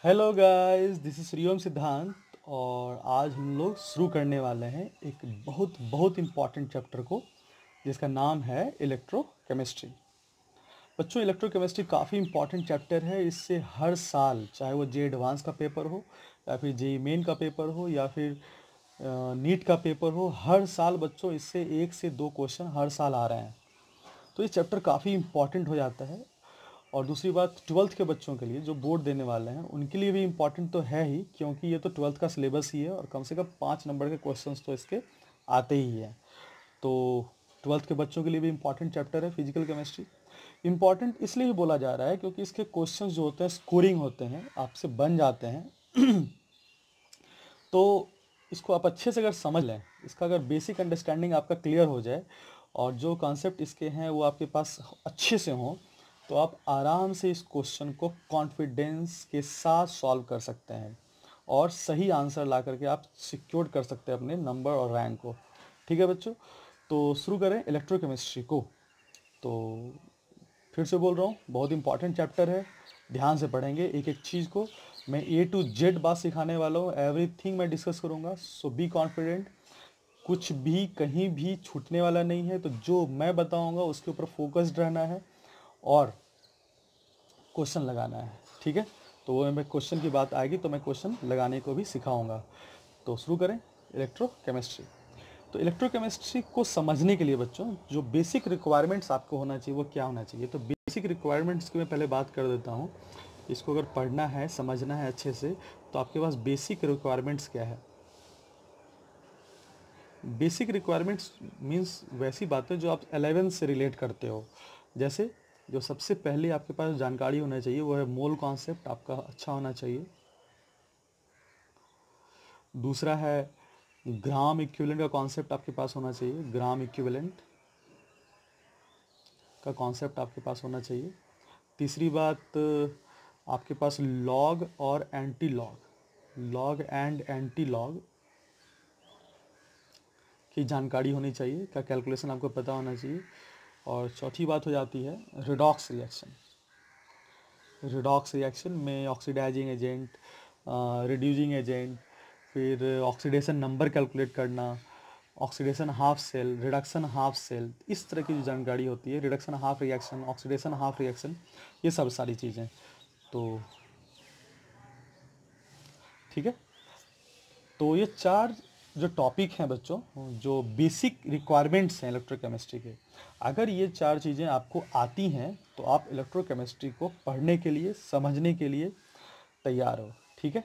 Hello guys, this is Shriom सिद्धांत। और आज हम लोग शुरू करने वाले हैं एक बहुत बहुत इम्पॉर्टेंट चैप्टर को, जिसका नाम है इलेक्ट्रोकेमिस्ट्री। बच्चों, इलेक्ट्रोकेमिस्ट्री काफ़ी इम्पॉर्टेंट चैप्टर है। इससे हर साल, चाहे वो जे एडवांस का पेपर हो या फिर जे मेन का पेपर हो या फिर नीट का पेपर हो, हर साल बच्चों इससे 1 से 2 क्वेश्चन हर साल आ रहे हैं। तो ये चैप्टर काफ़ी इम्पॉर्टेंट हो जाता है। और दूसरी बात, ट्वेल्थ के बच्चों के लिए जो बोर्ड देने वाले हैं उनके लिए भी इम्पॉर्टेंट तो है ही, क्योंकि ये तो ट्वेल्थ का सिलेबस ही है और कम से कम 5 नंबर के क्वेश्चंस तो इसके आते ही हैं। तो ट्वेल्थ के बच्चों के लिए भी इम्पॉर्टेंट चैप्टर है फिजिकल केमिस्ट्री। इम्पॉर्टेंट इसलिए भी बोला जा रहा है क्योंकि इसके क्वेश्चंस जो होते हैं स्कोरिंग होते हैं, आपसे बन जाते हैं। तो इसको आप अच्छे से अगर समझ लें, इसका अगर बेसिक अंडरस्टैंडिंग आपका क्लियर हो जाए और जो कॉन्सेप्ट इसके हैं वो आपके पास अच्छे से हों, तो आप आराम से इस क्वेश्चन को कॉन्फिडेंस के साथ सॉल्व कर सकते हैं और सही आंसर ला करके आप सिक्योर कर सकते हैं अपने नंबर और रैंक को। ठीक है बच्चों, तो शुरू करें इलेक्ट्रोकेमिस्ट्री को। तो फिर से बोल रहा हूँ, बहुत इंपॉर्टेंट चैप्टर है। ध्यान से पढ़ेंगे एक एक चीज़ को। मैं A to Z बात सिखाने वाला हूँ, एवरीथिंग मैं डिस्कस करूँगा। सो बी कॉन्फिडेंट, कुछ भी कहीं भी छूटने वाला नहीं है। तो जो मैं बताऊँगा उसके ऊपर फोकस्ड रहना है और क्वेश्चन लगाना है। ठीक है, तो वो मैं क्वेश्चन की बात आएगी तो मैं क्वेश्चन लगाने को भी सिखाऊंगा। तो शुरू करें इलेक्ट्रोकेमिस्ट्री। तो इलेक्ट्रोकेमिस्ट्री को समझने के लिए बच्चों जो बेसिक रिक्वायरमेंट्स आपको होना चाहिए वो क्या होना चाहिए। तो बेसिक रिक्वायरमेंट्स की मैं पहले बात कर देता हूँ। इसको अगर पढ़ना है, समझना है अच्छे से, तो आपके पास बेसिक रिक्वायरमेंट्स क्या है। बेसिक रिक्वायरमेंट्स मीन्स वैसी बातें जो आप 11 से रिलेट करते हो। जैसे जो सबसे पहले आपके पास जानकारी होना चाहिए वो है मोल कॉन्सेप्ट आपका अच्छा होना चाहिए। दूसरा है ग्राम इक्विवेलेंट का कॉन्सेप्ट आपके पास होना चाहिए। ग्राम इक्विवेलेंट का कॉन्सेप्ट आपके पास होना चाहिए। तीसरी बात, आपके पास लॉग और anti log, log and anti log की जानकारी होनी चाहिए, का कैलकुलेशन आपको पता होना चाहिए। और चौथी बात हो जाती है रिडॉक्स रिएक्शन। रिडॉक्स रिएक्शन में ऑक्सीडाइजिंग एजेंट, रिड्यूसिंग एजेंट, फिर ऑक्सीडेशन नंबर कैलकुलेट करना, oxidation half cell, reduction half cell, इस तरह की जो जानकारी होती है, reduction half reaction, oxidation half reaction, ये सब सारी चीज़ें। तो ठीक है, तो ये 4 जो टॉपिक हैं बच्चों, जो बेसिक रिक्वायरमेंट्स हैं इलेक्ट्रोकेमिस्ट्री के, अगर ये 4 चीज़ें आपको आती हैं तो आप इलेक्ट्रोकेमिस्ट्री को पढ़ने के लिए, समझने के लिए तैयार हो। ठीक है,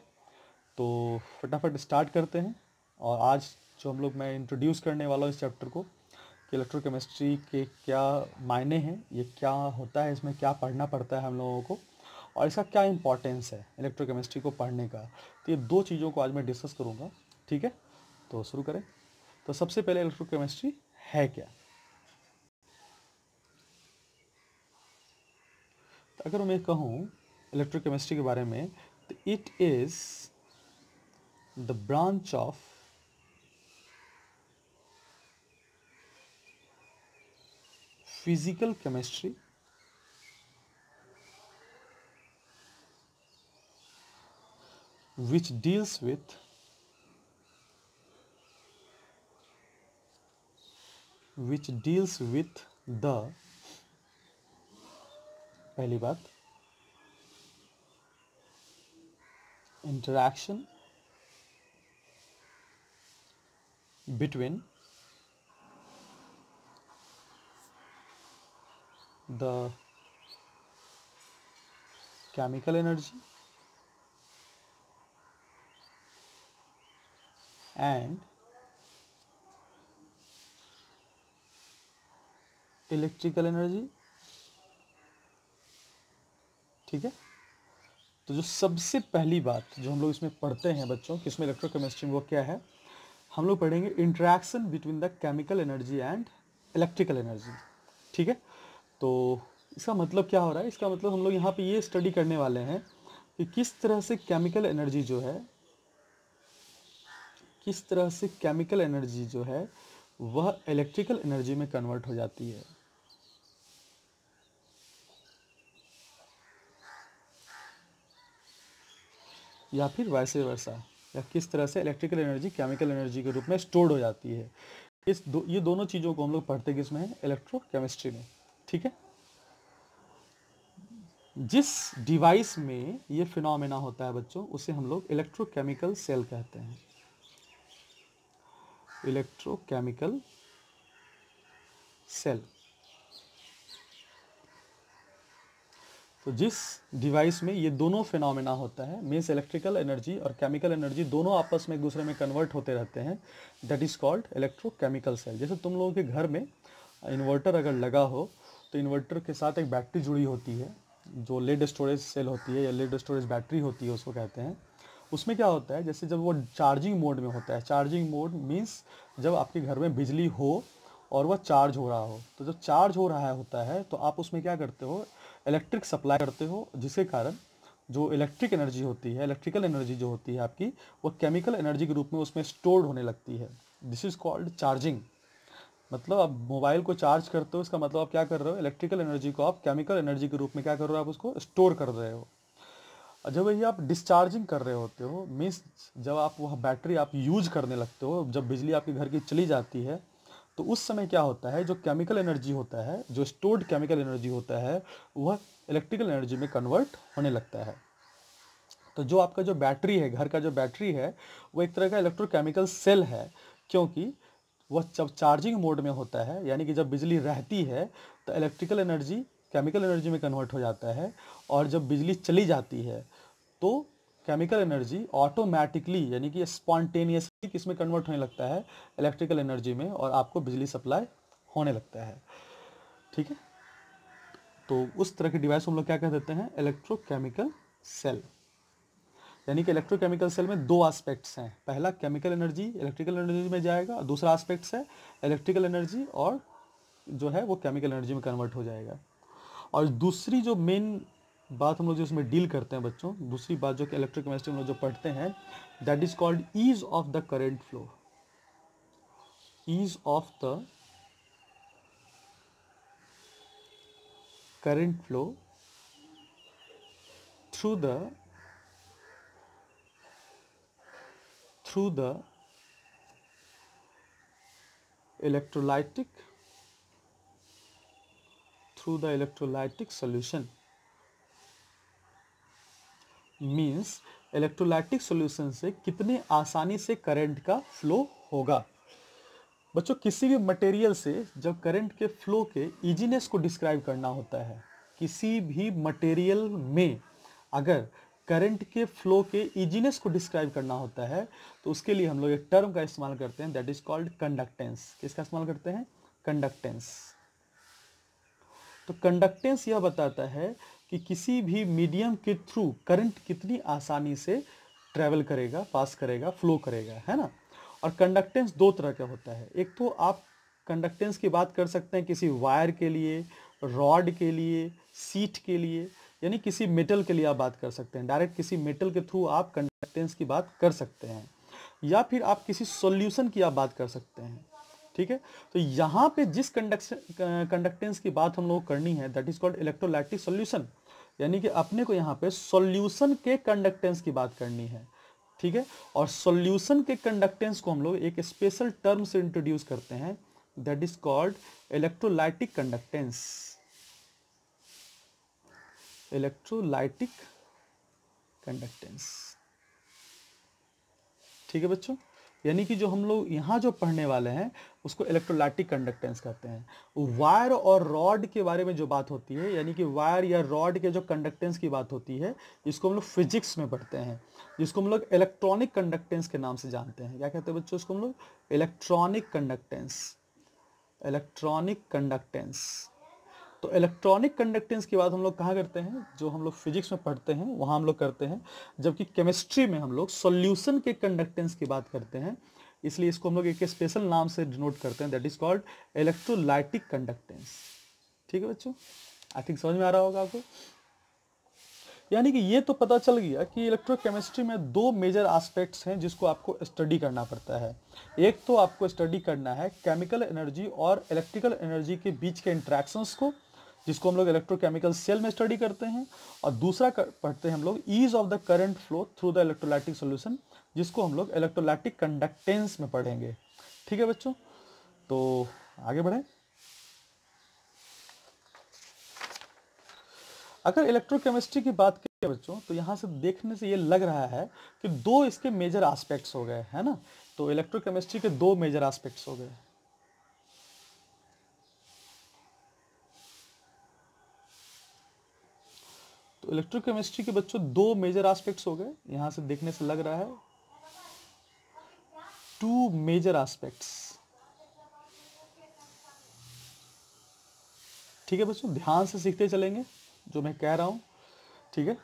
तो फटाफट स्टार्ट करते हैं। और आज जो हम लोग मैं इंट्रोड्यूस करने वाला हूँ इस चैप्टर को, कि इलेक्ट्रोकेमिस्ट्री के क्या मायने हैं, ये क्या होता है, इसमें क्या पढ़ना पड़ता है हम लोगों को, और इसका क्या इंपॉर्टेंस है इलेक्ट्रोकेमिस्ट्री को पढ़ने का। तो ये 2 चीज़ों को आज मैं डिस्कस करूँगा। ठीक है, तो शुरू करें। तो सबसे पहले इलेक्ट्रोकेमिस्ट्री है क्या। तो अगर मैं कहूँ इलेक्ट्रोकेमिस्ट्री के बारे में, तो it is the branch of physical chemistry which deals with the, पहली बात, interaction between the chemical energy and electrical energy. ठीक है, तो जो सबसे पहली बात जो हम लोग इसमें पढ़ते हैं बच्चों, किसमें इलेक्ट्रोकेमिस्ट्री में, वो क्या है, हम लोग पढ़ेंगे interaction between the chemical energy and electrical energy. ठीक है, तो इसका मतलब क्या हो रहा है, इसका मतलब हम लोग यहाँ पे ये स्टडी करने वाले हैं कि किस तरह से केमिकल एनर्जी जो है, किस तरह से केमिकल एनर्जी जो है वह इलेक्ट्रिकल एनर्जी में कन्वर्ट हो जाती है। या फिर वैसे वर्सा, या किस तरह से इलेक्ट्रिकल एनर्जी केमिकल एनर्जी के रूप में स्टोर्ड हो जाती है। ये दोनों चीज़ों को हम लोग पढ़ते किसमें है, इलेक्ट्रोकेमिस्ट्री में। ठीक है। जिस डिवाइस में ये फिनोमेना होता है बच्चों, उसे हम लोग इलेक्ट्रोकेमिकल सेल कहते हैं। Electrochemical cell. तो जिस डिवाइस में ये दोनों फिनोमेना होता है, मीन्स इलेक्ट्रिकल एनर्जी और केमिकल एनर्जी दोनों आपस में एक दूसरे में कन्वर्ट होते रहते हैं, that is called electrochemical cell. जैसे तुम लोगों के घर में इन्वर्टर अगर लगा हो तो इन्वर्टर के साथ एक बैटरी जुड़ी होती है, जो लेड स्टोरेज सेल होती है या लेड स्टोरेज बैटरी होती है उसको कहते हैं। उसमें क्या होता है, जैसे जब वो चार्जिंग मोड में होता है, चार्जिंग मोड मीन्स जब आपके घर में बिजली हो और वह चार्ज हो रहा हो, तो जब चार्ज हो रहा होता है तो आप उसमें क्या करते हो, इलेक्ट्रिक सप्लाई करते हो, जिसके कारण जो इलेक्ट्रिक एनर्जी होती है, इलेक्ट्रिकल एनर्जी जो होती है आपकी, वो केमिकल एनर्जी के रूप में उसमें स्टोर्ड होने लगती है। This is called charging. मतलब आप मोबाइल को चार्ज करते हो, इसका मतलब आप क्या कर रहे हो, इलेक्ट्रिकल एनर्जी को आप केमिकल एनर्जी के रूप में क्या कर रहे हो, आप उसको स्टोर कर रहे हो। और जब ये आप डिस्चार्जिंग कर रहे होते हो, मीन्स जब आप वह बैटरी आप यूज करने लगते हो, जब बिजली आपके घर की चली जाती है, तो उस समय क्या होता है, जो केमिकल एनर्जी होता है, जो स्टोर्ड केमिकल एनर्जी होता है, वह इलेक्ट्रिकल एनर्जी में कन्वर्ट होने लगता है। तो जो आपका जो बैटरी है, घर का जो बैटरी है, वो एक तरह का इलेक्ट्रोकेमिकल सेल है, क्योंकि वह जब चार्जिंग मोड में होता है, यानी कि जब बिजली रहती है तो इलेक्ट्रिकल एनर्जी केमिकल एनर्जी में कन्वर्ट हो जाता है, और जब बिजली चली जाती है तो केमिकल एनर्जी ऑटोमेटिकली यानी कि स्पॉन्टेनियसली किस में कन्वर्ट होने लगता है, इलेक्ट्रिकल एनर्जी में, और आपको बिजली सप्लाई होने लगता है। ठीक है। तो उस तरह के डिवाइस को हम लोग क्या कह देते हैं, इलेक्ट्रोकेमिकल सेल। यानी कि इलेक्ट्रोकेमिकल सेल में दो एस्पेक्ट्स हैं, पहला केमिकल एनर्जी इलेक्ट्रिकल एनर्जी में जाएगा, और दूसरा एस्पेक्ट्स है इलेक्ट्रिकल एनर्जी और जो है वो केमिकल एनर्जी में कन्वर्ट हो जाएगा। और दूसरी जो मेन बात हम लोग जो इसमें डील करते हैं बच्चों, दूसरी बात जो कि इलेक्ट्रोकेमिस्ट्री में लोग जो पढ़ते हैं, that is called ease of the current flow. Ease of the current flow through the electrolytic solution। Means electrolytic solution से कितने आसानी से करंट का फ्लो होगा। बच्चों किसी भी मटेरियल से जब करंट के फ्लो के इजीनेस को डिस्क्राइब करना होता है, किसी भी मटेरियल में अगर करंट के फ्लो के इजीनेस को डिस्क्राइब करना होता है, तो उसके लिए हम लोग एक टर्म का इस्तेमाल करते हैं, दैट इज कॉल्ड कंडक्टेंस। किसका इस्तेमाल करते हैं, कंडक्टेंस। तो कंडक्टेंस यह बताता है कि किसी भी मीडियम के थ्रू करंट कितनी आसानी से ट्रेवल करेगा, पास करेगा, फ्लो करेगा, है ना। और कंडक्टेंस दो तरह का होता है, एक तो आप कंडक्टेंस की बात कर सकते हैं किसी वायर के लिए, रॉड के लिए, सीट के लिए, यानी किसी मेटल के लिए आप बात कर सकते हैं, डायरेक्ट किसी मेटल के थ्रू आप कंडक्टेंस की बात कर सकते हैं, या फिर आप किसी सॉल्यूशन की आप बात कर सकते हैं। ठीक है। तो यहाँ पे जिस कंडक्टेंस की बात हम लोग करनी है, that is called electrolytic solution, यानी कि अपने को यहाँ पे सॉल्यूशन के कंडक्टेंस की बात करनी है। ठीक है। और सॉल्यूशन के कंडक्टेंस को हम लोग एक स्पेशल टर्म से इंट्रोड्यूस करते हैं, that is called electrolytic conductance. Electrolytic conductance. ठीक है बच्चों। यानी कि जो हम लोग यहाँ जो पढ़ने वाले हैं उसको इलेक्ट्रोलाइटिक कंडक्टेंस कहते हैं। वायर और रॉड के बारे में जो बात होती है, यानी कि वायर या रॉड के जो कंडक्टेंस की बात होती है, इसको हम लोग फिजिक्स में पढ़ते हैं, जिसको हम लोग इलेक्ट्रॉनिक कंडक्टेंस के नाम से जानते हैं। क्या कहते हैं बच्चों इसको हम लोग, इलेक्ट्रॉनिक कंडक्टेंस। Electronic conductance. तो इलेक्ट्रॉनिक कंडक्टेंस की बात हम लोग कहाँ करते हैं, जो हम लोग फिजिक्स में पढ़ते हैं वहाँ हम लोग करते हैं, जबकि केमिस्ट्री में हम लोग सॉल्यूशन के कंडक्टेंस की बात करते हैं, इसलिए इसको हम लोग एक स्पेशल नाम से डिनोट करते हैं, that is called electrolytic conductance. ठीक है बच्चों, आई थिंक समझ में आ रहा होगा आपको। यानी कि ये तो पता चल गया कि इलेक्ट्रोकेमिस्ट्री में दो मेजर एस्पेक्ट्स हैं जिसको आपको स्टडी करना पड़ता है। एक तो आपको स्टडी करना है केमिकल एनर्जी और इलेक्ट्रिकल एनर्जी के बीच के इंट्रैक्शंस को, जिसको हम लोग इलेक्ट्रोकेमिकल सेल में स्टडी करते हैं, और दूसरा पढ़ते हैं हम लोग ease of the current flow through the electrolytic solution, जिसको हम लोग इलेक्ट्रोलाइटिक कंडक्टेंस में पढ़ेंगे। ठीक है बच्चों, तो आगे बढ़ें। अगर इलेक्ट्रोकेमिस्ट्री की बात करें बच्चों, तो यहाँ से देखने से ये लग रहा है कि दो इसके मेजर एस्पेक्ट्स हो गए, है ना। तो इलेक्ट्रोकेमिस्ट्री के दो मेजर एस्पेक्ट्स हो गए। तो इलेक्ट्रोकेमिस्ट्री के बच्चों दो मेजर एस्पेक्ट्स हो गए, यहाँ से देखने से लग रहा है टू मेजर एस्पेक्ट्स। ठीक है बच्चों, ध्यान से सीखते चलेंगे जो मैं कह रहा हूं। ठीक है,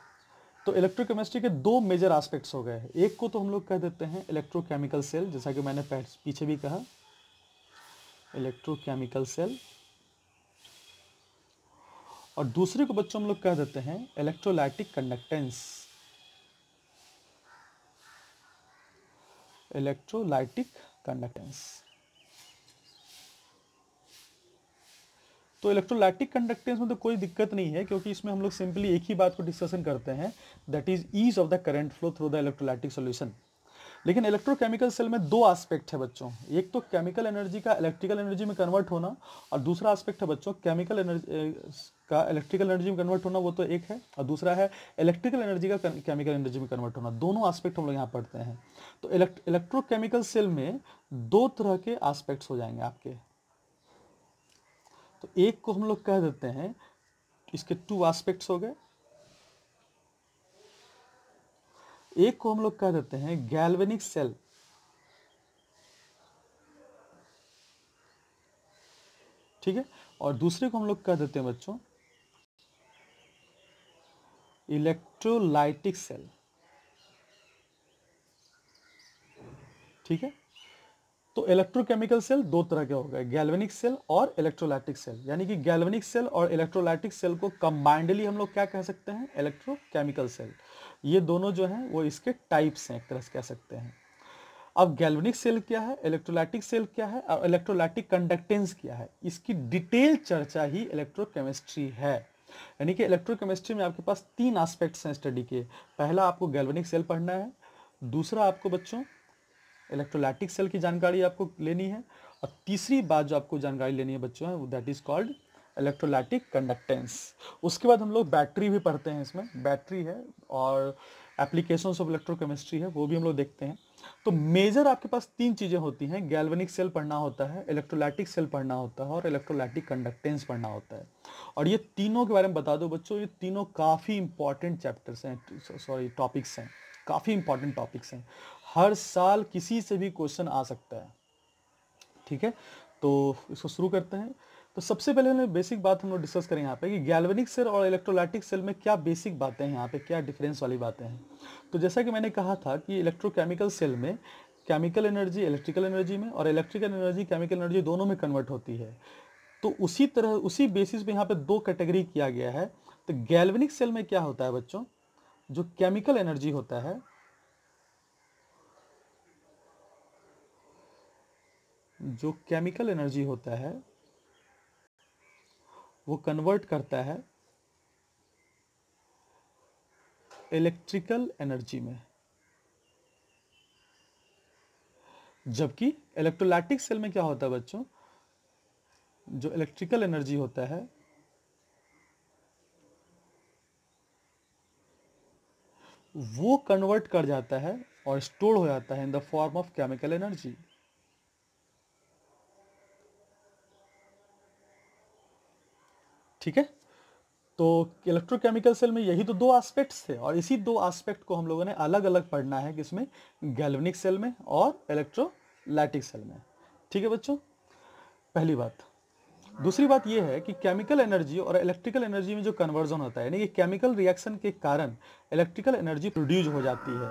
तो इलेक्ट्रोकेमिस्ट्री के दो मेजर एस्पेक्ट्स हो गए। एक को तो हम लोग कह देते हैं इलेक्ट्रोकेमिकल सेल, जैसा कि मैंने पीछे भी कहा, इलेक्ट्रोकेमिकल सेल, और दूसरे को बच्चों हम लोग कह देते हैं इलेक्ट्रोलाइटिक कंडक्टेंस, इलेक्ट्रोलाइटिक कंडक्टेंस। तो इलेक्ट्रोलाइटिक कंडक्टेंस में तो कोई दिक्कत नहीं है, क्योंकि इसमें हम लोग सिंपली एक ही बात को डिस्कशन करते हैं, that is ease of the current flow through the electrolytic solution. लेकिन इलेक्ट्रोकेमिकल सेल में दो एस्पेक्ट है बच्चों, एक तो केमिकल एनर्जी का इलेक्ट्रिकल एनर्जी में कन्वर्ट होना, और दूसरा एस्पेक्ट है बच्चों केमिकल एनर्जी का इलेक्ट्रिकल एनर्जी में कन्वर्ट होना, वो तो एक है, और दूसरा है इलेक्ट्रिकल एनर्जी का केमिकल एनर्जी में कन्वर्ट होना। दोनों एस्पेक्ट हम लोग यहाँ पढ़ते हैं। तो इलेक्ट्रोकेमिकल सेल में दो तरह के एस्पेक्ट्स हो जाएंगे आपके। तो एक को हम लोग कह देते हैं, इसके टू एस्पेक्ट्स हो गए, एक को हम लोग कह देते हैं गैल्वेनिक सेल, ठीक है, और दूसरे को हम लोग कह देते हैं बच्चों इलेक्ट्रोलाइटिक सेल। ठीक है, तो इलेक्ट्रोकेमिकल सेल दो तरह के हो गए, गैल्वेनिक सेल और इलेक्ट्रोलाइटिक सेल। यानी कि गैल्वेनिक सेल और इलेक्ट्रोलाइटिक सेल को कंबाइंडली हम लोग क्या कह सकते हैं, इलेक्ट्रोकेमिकल सेल। ये दोनों जो हैं वो इसके टाइप्स हैं, एक तरह से कह सकते हैं। अब गैल्वेनिक सेल क्या है, इलेक्ट्रोलाइटिक सेल क्या है, और इलेक्ट्रोलाइटिक कंडक्टेंस क्या है, इसकी डिटेल चर्चा ही इलेक्ट्रोकेमिस्ट्री है। यानी कि इलेक्ट्रोकेमिस्ट्री में आपके पास तीन एस्पेक्ट्स हैं स्टडी के। पहला आपको गैल्वेनिक सेल पढ़ना है, दूसरा आपको बच्चों इलेक्ट्रोलाइटिक सेल की जानकारी आपको लेनी है, और तीसरी बात जो आपको जानकारी लेनी है बच्चों, that is called electrolytic conductance. उसके बाद हम लोग बैटरी भी पढ़ते हैं, इसमें बैटरी है और एप्लीकेशंस ऑफ इलेक्ट्रोकेमिस्ट्री है, वो भी हम लोग देखते हैं। तो मेजर आपके पास तीन चीज़ें होती हैं, गैल्वेनिक सेल पढ़ना होता है, इलेक्ट्रोलाइटिक सेल पढ़ना होता है, और इलेक्ट्रोलाइटिक कंडक्टेंस पढ़ना होता है। और ये तीनों के बारे में बता दो बच्चों, ये तीनों काफ़ी इंपॉर्टेंट चैप्टर्स हैं, सॉरी टॉपिक्स हैं, काफ़ी इंपॉर्टेंट टॉपिक्स हैं। हर साल किसी से भी क्वेश्चन आ सकता है। ठीक है, तो इसको शुरू करते हैं। तो सबसे पहले बेसिक बात हम लोग डिस्कस करें यहाँ पे कि गैल्वेनिक सेल और इलेक्ट्रोलाइटिक सेल में क्या बेसिक बातें हैं, यहाँ पे क्या डिफरेंस वाली बातें हैं। तो जैसा कि मैंने कहा था कि इलेक्ट्रोकेमिकल सेल में केमिकल एनर्जी इलेक्ट्रिकल एनर्जी में, और इलेक्ट्रिकल एनर्जी केमिकल एनर्जी दोनों में कन्वर्ट होती है। तो उसी तरह उसी बेसिस पे यहाँ पे दो कैटेगरी किया गया है। तो गैल्वेनिक सेल में क्या होता है बच्चों, जो केमिकल एनर्जी होता है, जो केमिकल एनर्जी होता है वो कन्वर्ट करता है इलेक्ट्रिकल एनर्जी में, जबकि इलेक्ट्रोलाइटिक सेल में क्या होता है बच्चों, जो इलेक्ट्रिकल एनर्जी होता है वो कन्वर्ट कर जाता है और स्टोर हो जाता है in the form of chemical energy. ठीक है, तो इलेक्ट्रोकेमिकल सेल में यही तो दो एस्पेक्ट्स थे, और इसी दो एस्पेक्ट को हम लोगों ने अलग अलग पढ़ना है, किसमें, गैल्वेनिक सेल में और इलेक्ट्रोलाइटिक सेल में। ठीक है बच्चों, पहली बात। दूसरी बात यह है कि केमिकल एनर्जी और इलेक्ट्रिकल एनर्जी में जो कन्वर्जन होता है, यानी कि केमिकल रिएक्शन के कारण इलेक्ट्रिकल एनर्जी प्रोड्यूस हो जाती है।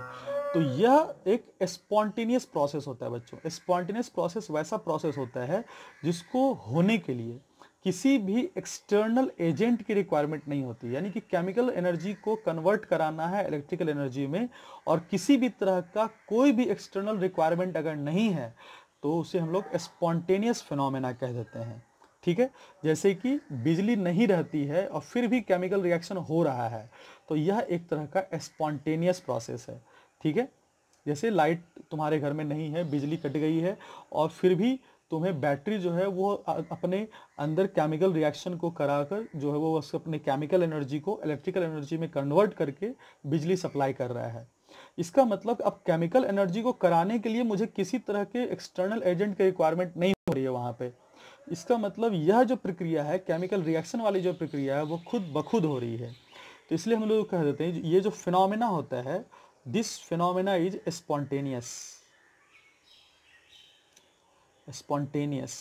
तो यह एक स्पॉन्टेनियस प्रोसेस होता है बच्चों। स्पॉन्टेनियस प्रोसेस वैसा प्रोसेस होता है जिसको होने के लिए किसी भी एक्सटर्नल एजेंट की रिक्वायरमेंट नहीं होती। यानी कि केमिकल एनर्जी को कन्वर्ट कराना है इलेक्ट्रिकल एनर्जी में, और किसी भी तरह का कोई भी एक्सटर्नल रिक्वायरमेंट अगर नहीं है, तो उसे हम लोग स्पॉन्टेनियस फिनोमेना कह देते हैं। ठीक है, जैसे कि बिजली नहीं रहती है और फिर भी केमिकल रिएक्शन हो रहा है, तो यह एक तरह का स्पॉन्टेनियस प्रोसेस है। ठीक है, जैसे लाइट तुम्हारे घर में नहीं है, बिजली कट गई है और फिर भी तुम्हें बैटरी जो है वो अपने अंदर केमिकल रिएक्शन को कराकर जो है वो अपने केमिकल एनर्जी को इलेक्ट्रिकल एनर्जी में कन्वर्ट करके बिजली सप्लाई कर रहा है। इसका मतलब अब केमिकल एनर्जी को कराने के लिए मुझे किसी तरह के एक्सटर्नल एजेंट की रिक्वायरमेंट नहीं हो रही है वहाँ पे। इसका मतलब यह जो प्रक्रिया है, केमिकल रिएक्शन वाली जो प्रक्रिया है, वो खुद ब खुद हो रही है। तो इसलिए हम लोग कह देते हैं ये जो फिनोमेना होता है, this phenomena is spontaneous. Spontaneous,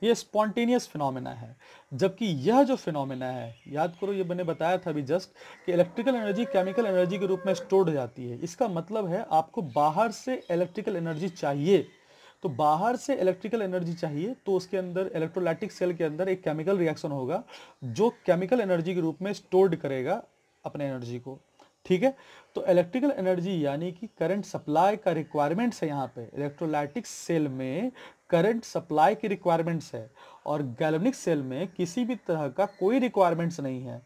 ये स्पॉन्टेनियस फिनोमेना है। जबकि यह जो फिनोमेना है, याद करो ये मैंने बताया था अभी जस्ट कि इलेक्ट्रिकल एनर्जी केमिकल एनर्जी के रूप में स्टोर्ड हो जाती है। इसका मतलब है आपको बाहर से इलेक्ट्रिकल एनर्जी चाहिए, तो बाहर से इलेक्ट्रिकल एनर्जी चाहिए तो उसके अंदर इलेक्ट्रोलाइटिक सेल के अंदर एक केमिकल रिएक्शन होगा जो केमिकल एनर्जी के रूप में स्टोर्ड करेगा अपने एनर्जी को। ठीक है, तो इलेक्ट्रिकल एनर्जी यानी कि करंट सप्लाई का रिक्वायरमेंट्स है। यहाँ पे इलेक्ट्रोलाइटिक सेल में करंट सप्लाई की रिक्वायरमेंट्स है और गैल्वेनिक सेल में किसी भी तरह का कोई रिक्वायरमेंट्स नहीं है।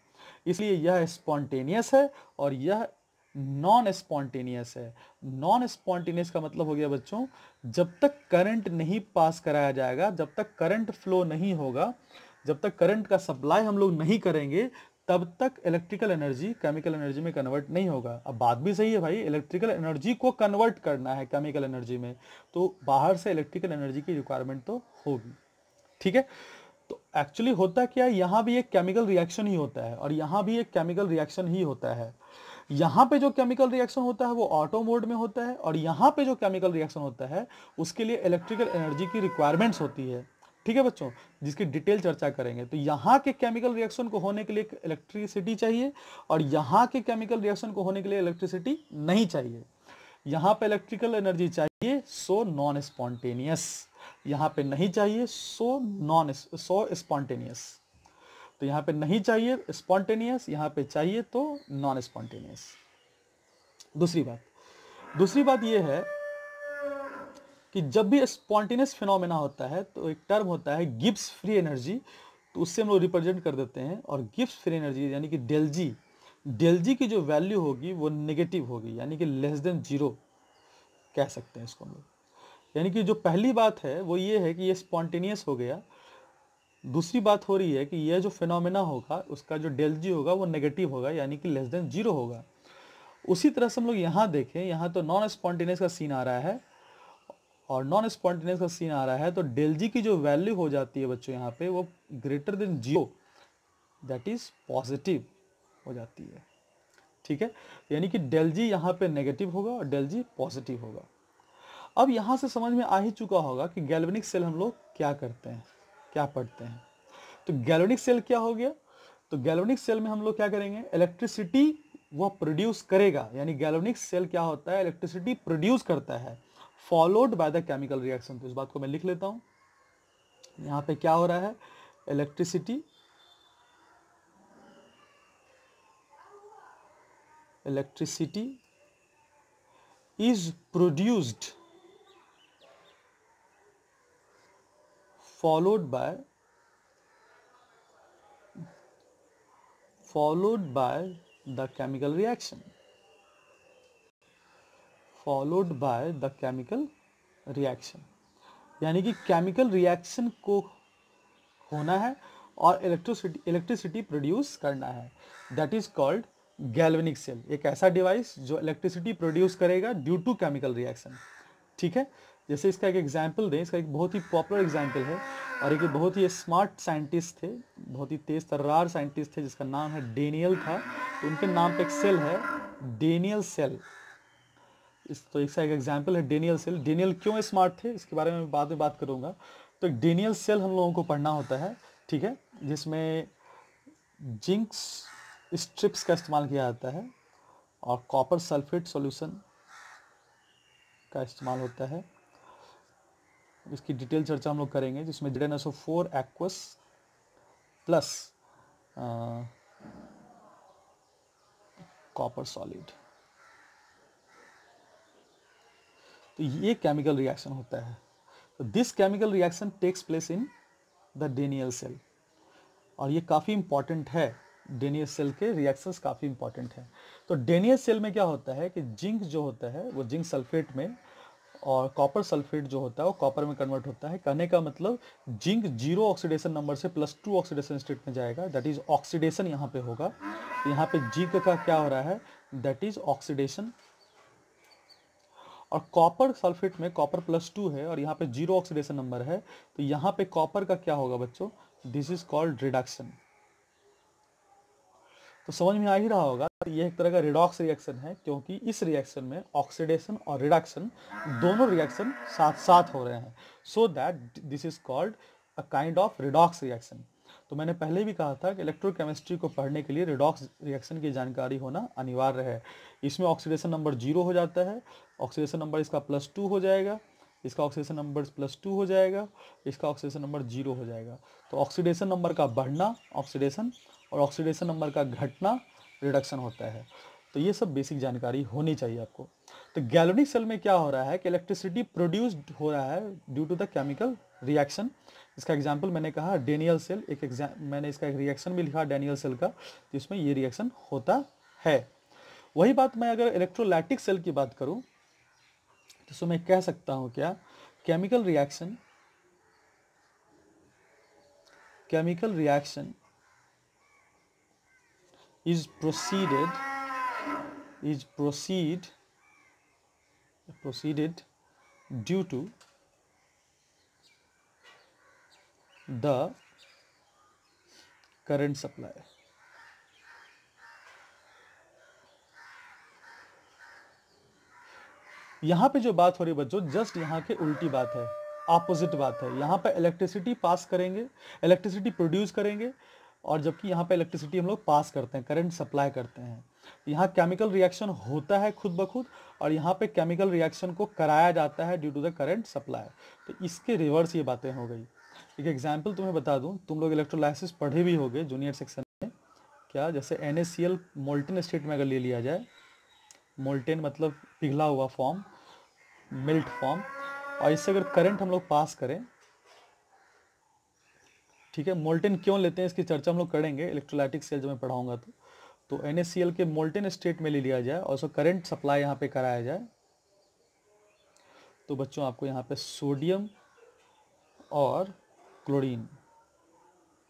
इसलिए यह स्पॉन्टेनियस है और यह नॉन स्पॉन्टेनियस है। नॉन स्पॉन्टेनियस का मतलब हो गया बच्चों, जब तक करंट नहीं पास कराया जाएगा, जब तक करंट फ्लो नहीं होगा, जब तक करंट का सप्लाई हम लोग नहीं करेंगे, तब तक इलेक्ट्रिकल एनर्जी केमिकल एनर्जी में कन्वर्ट नहीं होगा। अब बात भी सही है भाई, इलेक्ट्रिकल एनर्जी को कन्वर्ट करना है केमिकल एनर्जी में, तो बाहर से इलेक्ट्रिकल एनर्जी की रिक्वायरमेंट तो होगी। ठीक है, तो एक्चुअली होता क्या है, यहाँ भी एक केमिकल रिएक्शन ही होता है और यहाँ भी एक केमिकल रिएक्शन ही होता है। यहाँ पे जो केमिकल रिएक्शन होता है वो ऑटो मोड में होता है और यहाँ पे जो केमिकल रिएक्शन होता है उसके लिए इलेक्ट्रिकल एनर्जी की रिक्वायरमेंट्स होती है। ठीक है बच्चों, जिसकी डिटेल चर्चा करेंगे। तो यहाँ के केमिकल रिएक्शन को होने के लिए इलेक्ट्रिसिटी चाहिए और यहाँ के केमिकल रिएक्शन को होने के लिए इलेक्ट्रिसिटी नहीं चाहिए। यहाँ पे इलेक्ट्रिकल एनर्जी चाहिए, सो नॉन स्पॉन्टेनियस। यहाँ पे नहीं चाहिए, सो स्पॉन्टेनियस। तो यहाँ पे नहीं चाहिए स्पॉन्टेनियस, यहाँ पे चाहिए तो नॉन स्पॉन्टेनियस। दूसरी बात ये है कि जब भी स्पॉन्टेनियस फिनोमेना होता है तो एक टर्म होता है गिब्स फ्री एनर्जी, तो उससे हम लोग रिप्रेजेंट कर देते हैं। और गिब्स फ्री एनर्जी यानी कि डेल जी की जो वैल्यू होगी वो नेगेटिव होगी, यानी कि लेस देन जीरो कह सकते हैं इसको हम लोग। यानी कि जो पहली बात है वो ये है कि ये स्पॉन्टेनियस हो गया। दूसरी बात हो रही है कि यह जो फिनोमेना होगा उसका जो डेल जी होगा वो नेगेटिव होगा, यानी कि लेस देन जीरो होगा। उसी तरह से हम लोग यहाँ देखें, यहाँ तो नॉन स्पॉन्टेनियस का सीन आ रहा है और नॉन स्पॉन्टेनियस का सीन आ रहा है, तो डेल जी की जो वैल्यू हो जाती है बच्चों यहाँ पे वो greater than zero, that is positive हो जाती है। ठीक है, यानी कि डेल जी यहाँ पे नेगेटिव होगा और डेल जी पॉजिटिव होगा। अब यहाँ से समझ में आ ही चुका होगा कि गैल्वेनिक सेल हम लोग क्या करते हैं, क्या पढ़ते हैं। तो गैल्वेनिक सेल क्या हो गया, तो गैल्वेनिक सेल में हम लोग क्या करेंगे, इलेक्ट्रिसिटी वह प्रोड्यूस करेगा। यानी गैल्वेनिक सेल क्या होता है, इलेक्ट्रिसिटी प्रोड्यूस करता है followed by the chemical reaction. तो इस बात को मैं लिख लेता हूं, यहाँ पे क्या हो रहा है, electricity is produced followed by the chemical reaction, यानी कि केमिकल रिएक्शन को होना है और इलेक्ट्रिसिटी प्रोड्यूस करना है। That is called galvanic cell, एक ऐसा डिवाइस जो इलेक्ट्रिसिटी प्रोड्यूस करेगा ड्यू टू केमिकल रिएक्शन। ठीक है, जैसे इसका एक एग्जाम्पल दें, इसका एक बहुत ही पॉपुलर एग्जाम्पल है और एक बहुत ही स्मार्ट साइंटिस्ट थे, बहुत ही तेज तर्रार साइंटिस्ट थे जिसका नाम है डेनियल था। तो उनके नाम पे एक सेल है डेनियल सेल। तो इसका एक एग्जाम्पल है डेनियल सेल। डेनियल क्यों स्मार्ट थे इसके बारे में बाद में बात करूंगा। तो एक डेनियल सेल हम लोगों को पढ़ना होता है, ठीक है, जिसमें जिंक स्ट्रिप्स का इस्तेमाल किया जाता है और कॉपर सल्फेट सॉल्यूशन का इस्तेमाल होता है। इसकी डिटेल चर्चा हम लोग करेंगे, जिसमें ZnSO4 aqueous plus copper solid. तो ये केमिकल रिएक्शन होता है। तो this chemical reaction takes place in the Daniell cell. और ये काफ़ी इंपॉर्टेंट है, डेनियल सेल के रिएक्शंस काफ़ी इंपॉर्टेंट है। तो डेनियल सेल में क्या होता है कि जिंक जो होता है वो जिंक सल्फेट में और कॉपर सल्फेट जो होता है वो कॉपर में कन्वर्ट होता है। कहने का मतलब जिंक 0 ऑक्सीडेशन नंबर से +2 ऑक्सीडेशन स्टेट में जाएगा, दैट इज ऑक्सीडेशन यहाँ पे होगा। तो यहाँ पे जिंक का क्या हो रहा है, दैट इज ऑक्सीडेशन। और कॉपर सल्फेट में कॉपर +2 है और यहाँ पे 0 ऑक्सीडेशन नंबर है, तो यहाँ पे कॉपर का क्या होगा बच्चों, दिस इज कॉल्ड रिडक्शन। तो समझ में आ ही रहा होगा ये एक तरह का रिडॉक्स रिएक्शन है, क्योंकि इस रिएक्शन में ऑक्सीडेशन और रिडक्शन दोनों रिएक्शन साथ साथ हो रहे हैं। So that this is called a kind of redox reaction. तो मैंने पहले भी कहा था कि इलेक्ट्रोकेमिस्ट्री को पढ़ने के लिए रिडॉक्स रिएक्शन की जानकारी होना अनिवार्य है। इसमें ऑक्सीडेशन नंबर 0 हो जाता है, ऑक्सीडेशन नंबर इसका +2 हो जाएगा, इसका ऑक्सीडेशन नंबर +2 हो जाएगा, इसका ऑक्सीडेशन नंबर 0 हो जाएगा। तो ऑक्सीडेशन नंबर का बढ़ना ऑक्सीडेशन और ऑक्सीडेशन नंबर का घटना रिडक्शन होता है। तो ये सब बेसिक जानकारी होनी चाहिए आपको। तो गैल्वेनिक सेल में क्या हो रहा है कि इलेक्ट्रिसिटी प्रोड्यूस्ड हो रहा है due to the chemical reaction. इसका एग्जांपल मैंने कहा डेनियल सेल, मैंने इसका एक रिएक्शन भी लिखा डेनियल सेल का, जिसमें ये रिएक्शन होता है। वही बात मैं अगर इलेक्ट्रोलाइटिक सेल की बात करूं तो इसमें मैं कह सकता हूं क्या, chemical reaction is proceeded due to the current supply। यहाँ पे जो बात हो रही है बच्चों, जस्ट यहाँ के उल्टी बात है, ऑपोजिट बात है। यहाँ पे इलेक्ट्रिसिटी पास करेंगे, इलेक्ट्रिसिटी प्रोड्यूस करेंगे, और जबकि यहाँ पे इलेक्ट्रिसिटी हम लोग पास करते हैं, करंट सप्लाई करते हैं। यहाँ केमिकल रिएक्शन होता है खुद ब खुद, और यहाँ पे केमिकल रिएक्शन को कराया जाता है due to the current supply. तो इसके रिवर्स ये बातें हो गई। एक एग्जाम्पल तुम्हें बता दूँ, तुम लोग इलेक्ट्रोलाइसिस पढ़े भी होगे जूनियर सेक्शन में। क्या, जैसे NaCl मोल्टन स्टेट में अगर ले लिया जाए, मोल्टेन मतलब पिघला हुआ फॉर्म, मिल्ट फॉर्म, और इससे अगर करंट हम लोग पास करें, ठीक है, मोल्टेन क्यों लेते हैं इसकी चर्चा हम लोग करेंगे इलेक्ट्रोलाइटिक सेल जब मैं पढ़ाऊंगा। तो NaCl के मोल्टेन स्टेट में ले लिया जाए और उसको करंट सप्लाई यहाँ पे कराया जाए, तो बच्चों आपको यहाँ पे सोडियम और क्लोरीन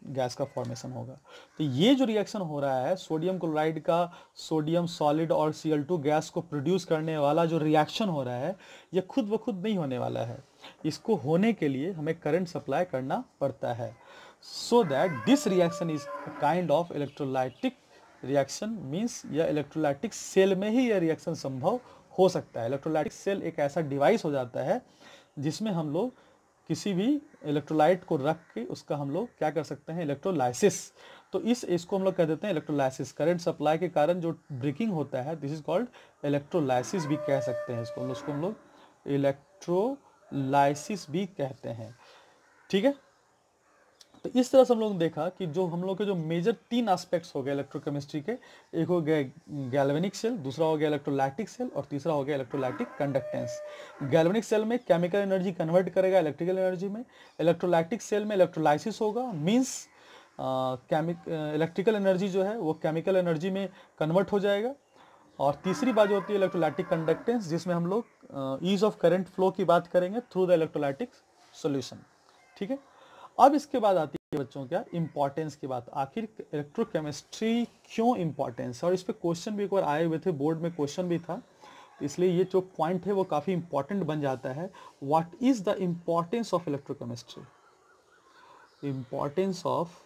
गैस का फॉर्मेशन होगा। तो ये जो रिएक्शन हो रहा है सोडियम क्लोराइड का सोडियम सॉलिड और Cl2 गैस को प्रोड्यूस करने वाला जो रिएक्शन हो रहा है, ये खुद ब खुद नहीं होने वाला है। इसको होने के लिए हमें करंट सप्लाई करना पड़ता है। So that this reaction is kind of electrolytic reaction, means यह इलेक्ट्रोलाइटिक सेल में ही यह रिएक्शन संभव हो सकता है। इलेक्ट्रोलाइटिक सेल एक ऐसा डिवाइस हो जाता है जिसमें हम लोग किसी भी इलेक्ट्रोलाइट को रख के उसका हम लोग क्या कर सकते हैं, इलेक्ट्रोलाइसिस। तो इसको हम लोग कह देते हैं इलेक्ट्रोलाइसिस। करंट सप्लाई के कारण जो ब्रेकिंग होता है, दिस इज कॉल्ड इलेक्ट्रोलाइसिस भी कह सकते हैं इसको हम लोग इलेक्ट्रोलाइसिस भी कहते हैं। ठीक है, तो इस तरह से हम लोग ने देखा कि जो हम लोग के जो मेजर 3 एस्पेक्ट्स हो गए इलेक्ट्रोकेमिस्ट्री के, एक हो गया गैल्वेनिक सेल, दूसरा हो गया इलेक्ट्रोलाइटिक सेल, और तीसरा हो गया इलेक्ट्रोलाइटिक कंडक्टेंस। गैल्वेनिक सेल में केमिकल एनर्जी कन्वर्ट करेगा इलेक्ट्रिकल एनर्जी में, इलेक्ट्रोलाइटिक सेल में इलेक्ट्रोलाइसिस होगा, मीन्स इलेक्ट्रिकल एनर्जी जो है वो केमिकल एनर्जी में कन्वर्ट हो जाएगा। और तीसरी बात जो होती है इलेक्ट्रोलाइटिक कंडक्टेंस, जिसमें हम लोग ईज ऑफ करंट फ्लो की बात करेंगे थ्रू द इलेक्ट्रोलाइटिक सॉल्यूशन। ठीक है, अब इसके बाद आती है बच्चों क्या, इंपॉर्टेंस की बात। आखिर इलेक्ट्रोकेमिस्ट्री क्यों इंपॉर्टेंस, और इस पे क्वेश्चन भी एक बार आए हुए थे, बोर्ड में क्वेश्चन भी था, इसलिए ये जो पॉइंट है वो काफी इंपॉर्टेंट बन जाता है। What is the importance of electrochemistry, importance of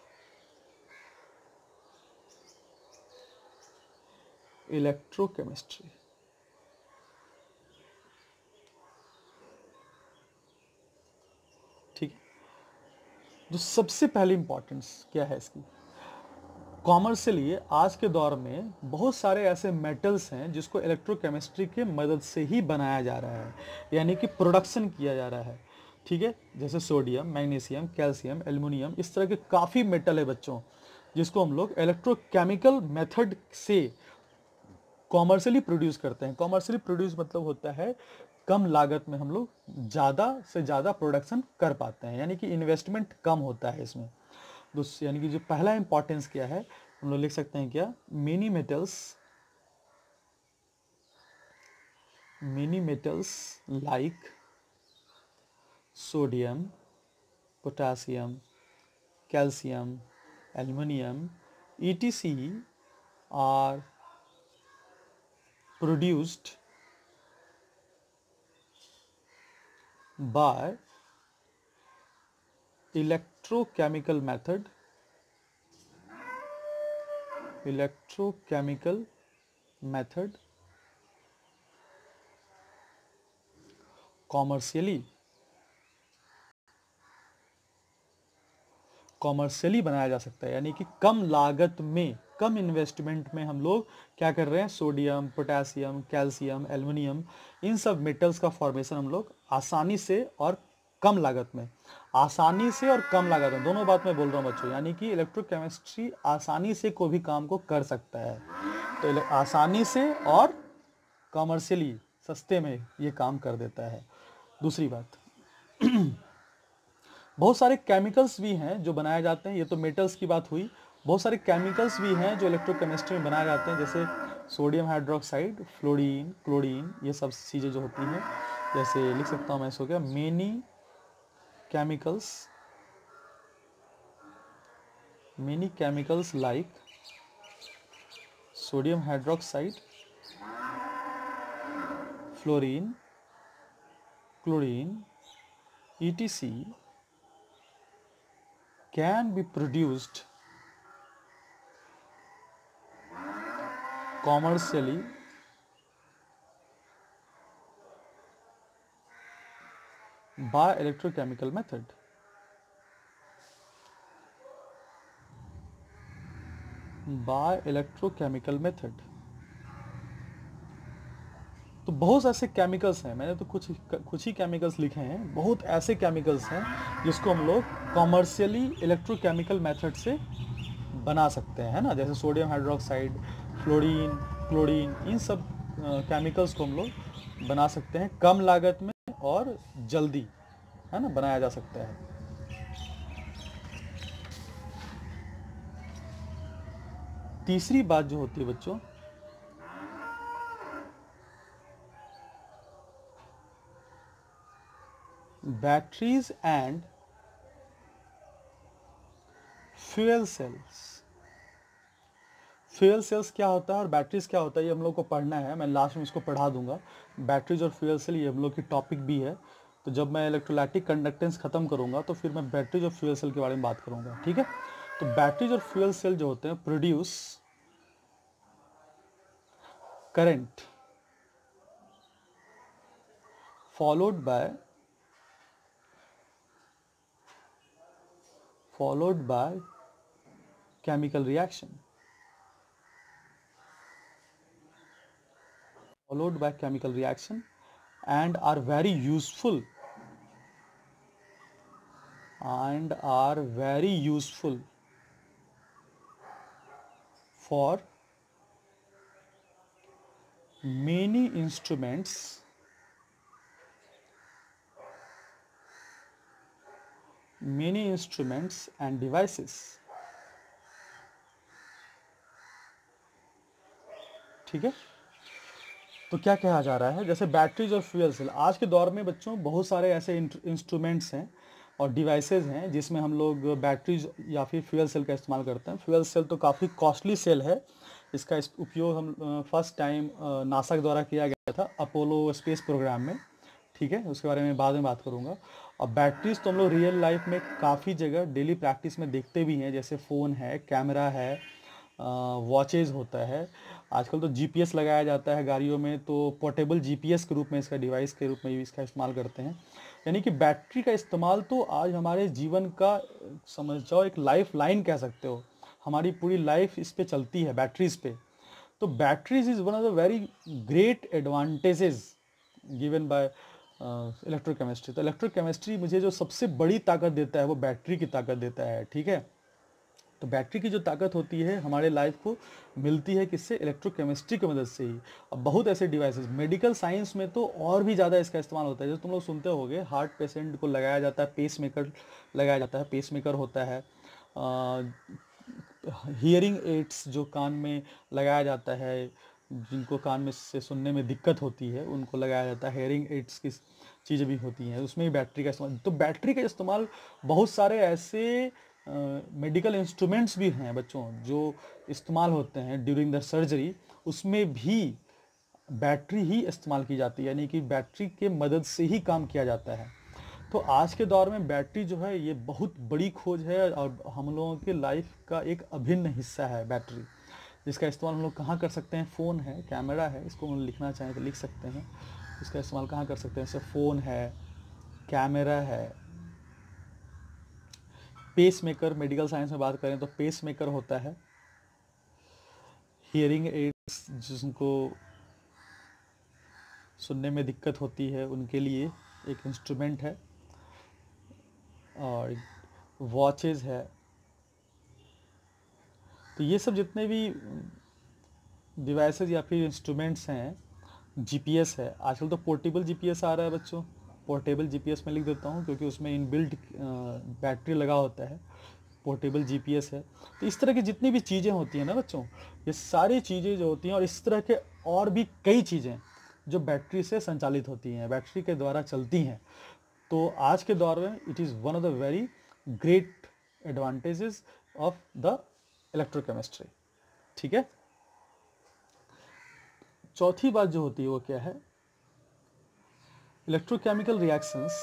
electrochemistry. ठीक है, जो सबसे पहले इंपॉर्टेंस क्या है इसकी, कॉमर्स से लिए आज के दौर में बहुत सारे ऐसे मेटल्स हैं जिसको इलेक्ट्रोकेमिस्ट्री के मदद से ही बनाया जा रहा है, यानी कि प्रोडक्शन किया जा रहा है। ठीक है, जैसे सोडियम, मैग्नीशियम, कैल्शियम, एल्युमिनियम, इस तरह के काफ़ी मेटल है बच्चों जिसको हम लोग इलेक्ट्रोकेमिकल मेथड से कॉमर्शियली प्रोड्यूस करते हैं। कॉमर्शियली प्रोड्यूस मतलब होता है कम लागत में हम लोग ज़्यादा से ज़्यादा प्रोडक्शन कर पाते हैं, यानी कि इन्वेस्टमेंट कम होता है इसमें। यानी कि जो पहला इंपॉर्टेंस क्या है हम लोग लिख सकते हैं क्या, many metals like sodium, potassium, calcium, aluminium etc are produced by electrochemical method commercially बनाया जा सकता है, यानी कि कम लागत में, कम इन्वेस्टमेंट में हम लोग क्या कर रहे हैं, सोडियम, पोटेशियम, कैल्शियम, एल्युमिनियम, इन सब मेटल्स का फॉर्मेशन हम लोग आसानी से और कम लागत में, आसानी से और कम लागत में, दोनों बात मैं बोल रहा हूँ बच्चों, यानी कि इलेक्ट्रोकेमिस्ट्री आसानी से कोई भी काम को कर सकता है। तो आसानी से और कॉमर्शियली सस्ते में ये काम कर देता है। दूसरी बात बहुत सारे केमिकल्स भी हैं जो बनाए जाते हैं, ये तो मेटल्स की बात हुई, बहुत सारे केमिकल्स भी हैं जो इलेक्ट्रोकेमिस्ट्री में बनाए जाते हैं, जैसे सोडियम हाइड्रोक्साइड, फ्लोरीन, क्लोरीन, ये सब चीज़ें जो होती हैं, जैसे लिख सकता हूँ मैं इसको क्या, many chemicals like sodium hydroxide, fluorine, chlorine etc can be produced commercially by electrochemical method. तो बहुत ऐसे केमिकल्स हैं, मैंने तो कुछ ही केमिकल्स लिखे हैं, बहुत ऐसे केमिकल्स हैं जिसको हम लोग कॉमर्शियली इलेक्ट्रोकेमिकल मेथड से बना सकते हैं, है ना, जैसे सोडियम हाइड्रोक्साइड, फ्लोरीन, क्लोरीन, इन सब केमिकल्स को हम लोग बना सकते हैं कम लागत में और जल्दी, है ना, बनाया जा सकता है। तीसरी बात जो होती है बच्चों, batteries and fuel cells. Fuel cells क्या होता है और बैटरीज क्या होता है, ये हम लोग को पढ़ना है, मैं लास्ट में इसको पढ़ा दूंगा। बैटरीज और फ्यूल सेल ये हम लोग की टॉपिक भी है, तो जब मैं इलेक्ट्रोलाइटिक कंडक्टेंस खत्म करूंगा तो फिर मैं बैटरीज और फ्यूल सेल के बारे में बात करूंगा, ठीक है। तो बैटरीज और फ्यूल सेल जो होते हैं produce current followed by chemical reaction, and are very useful for many instruments and devices, ठीक है। तो क्या कहा जा रहा है, जैसे बैटरीज और फ्यूल सेल, आज के दौर में बच्चों बहुत सारे ऐसे इंस्ट्रूमेंट्स हैं और डिवाइसेस हैं जिसमें हम लोग बैटरीज या फिर फ्यूल सेल का इस्तेमाल करते हैं। फ्यूल सेल तो काफ़ी कॉस्टली सेल है, इसका उपयोग हम फर्स्ट टाइम नासा द्वारा किया गया था अपोलो स्पेस प्रोग्राम में, ठीक है, उसके बारे में बाद में बात करूँगा। और बैटरीज तो हम लोग रियल लाइफ में काफ़ी जगह डेली प्रैक्टिस में देखते भी हैं, जैसे फ़ोन है, कैमरा है, वॉचेज़ होता है, आजकल तो जीपीएस लगाया जाता है गाड़ियों में, तो पोर्टेबल जीपीएस के रूप में, इसका डिवाइस के रूप में भी इसका इस्तेमाल करते हैं। यानी कि बैटरी का इस्तेमाल तो आज हमारे जीवन का समझ जाओ एक लाइफ लाइन कह सकते हो, हमारी पूरी लाइफ इस पे चलती है, बैटरीज पे। तो batteries is one of the very great advantages given by electrochemistry. तो इलेक्ट्रोकेमिस्ट्री मुझे जो सबसे बड़ी ताकत देता है वो बैटरी की ताकत देता है, ठीक है। तो बैटरी की जो ताकत होती है हमारे लाइफ को मिलती है किससे? इलेक्ट्रोकेमिस्ट्री की मदद से ही। अब बहुत ऐसे डिवाइसेस मेडिकल साइंस में तो और भी ज़्यादा इसका इस्तेमाल होता है। जैसे तुम लोग सुनते होगे हार्ट पेशेंट को लगाया जाता है पेस मेकर, लगाया जाता है पेस मेकर होता है। हियरिंग एड्स जो कान में लगाया जाता है, जिनको कान में से सुनने में दिक्कत होती है उनको लगाया जाता है। हेयरिंग एड्स की चीज़ें भी होती हैं, उसमें भी बैटरी का इस्तेमाल। तो बैटरी का इस्तेमाल बहुत सारे ऐसे मेडिकल इंस्ट्रूमेंट्स भी हैं बच्चों जो इस्तेमाल होते हैं ड्यूरिंग द सर्जरी, उसमें भी बैटरी ही इस्तेमाल की जाती है, यानी कि बैटरी के मदद से ही काम किया जाता है। तो आज के दौर में बैटरी जो है ये बहुत बड़ी खोज है और हम लोगों के लाइफ का एक अभिन्न हिस्सा है बैटरी, जिसका इस्तेमाल हम लोग कहाँ कर सकते हैं? फ़ोन है, कैमरा है, इसको हम लिखना चाहें तो लिख सकते हैं। इसका इस्तेमाल कहाँ कर सकते हैं? जैसे फ़ोन है, कैमरा है, पेस मेकर, मेडिकल साइंस में बात करें तो पेस मेकर होता है। हियरिंग एड्स जिनको सुनने में दिक्कत होती है उनके लिए एक इंस्ट्रूमेंट है। और वॉचेज़ है। तो ये सब जितने भी डिवाइसेस या फिर इंस्ट्रूमेंट्स हैं, जीपीएस है, आजकल तो पोर्टेबल जीपीएस आ रहा है बच्चों। पोर्टेबल जीपीएस में लिख देता हूँ क्योंकि उसमें इनबिल्ट बैटरी लगा होता है। पोर्टेबल जीपीएस है। तो इस तरह की जितनी भी चीज़ें होती हैं ना बच्चों, ये सारी चीज़ें जो होती हैं और इस तरह के और भी कई चीज़ें जो बैटरी से संचालित होती हैं, बैटरी के द्वारा चलती हैं। तो आज के दौर में it is one of the very great advantages of the electrochemistry. ठीक है। चौथी बात जो होती है वो क्या है? Electrochemical reactions,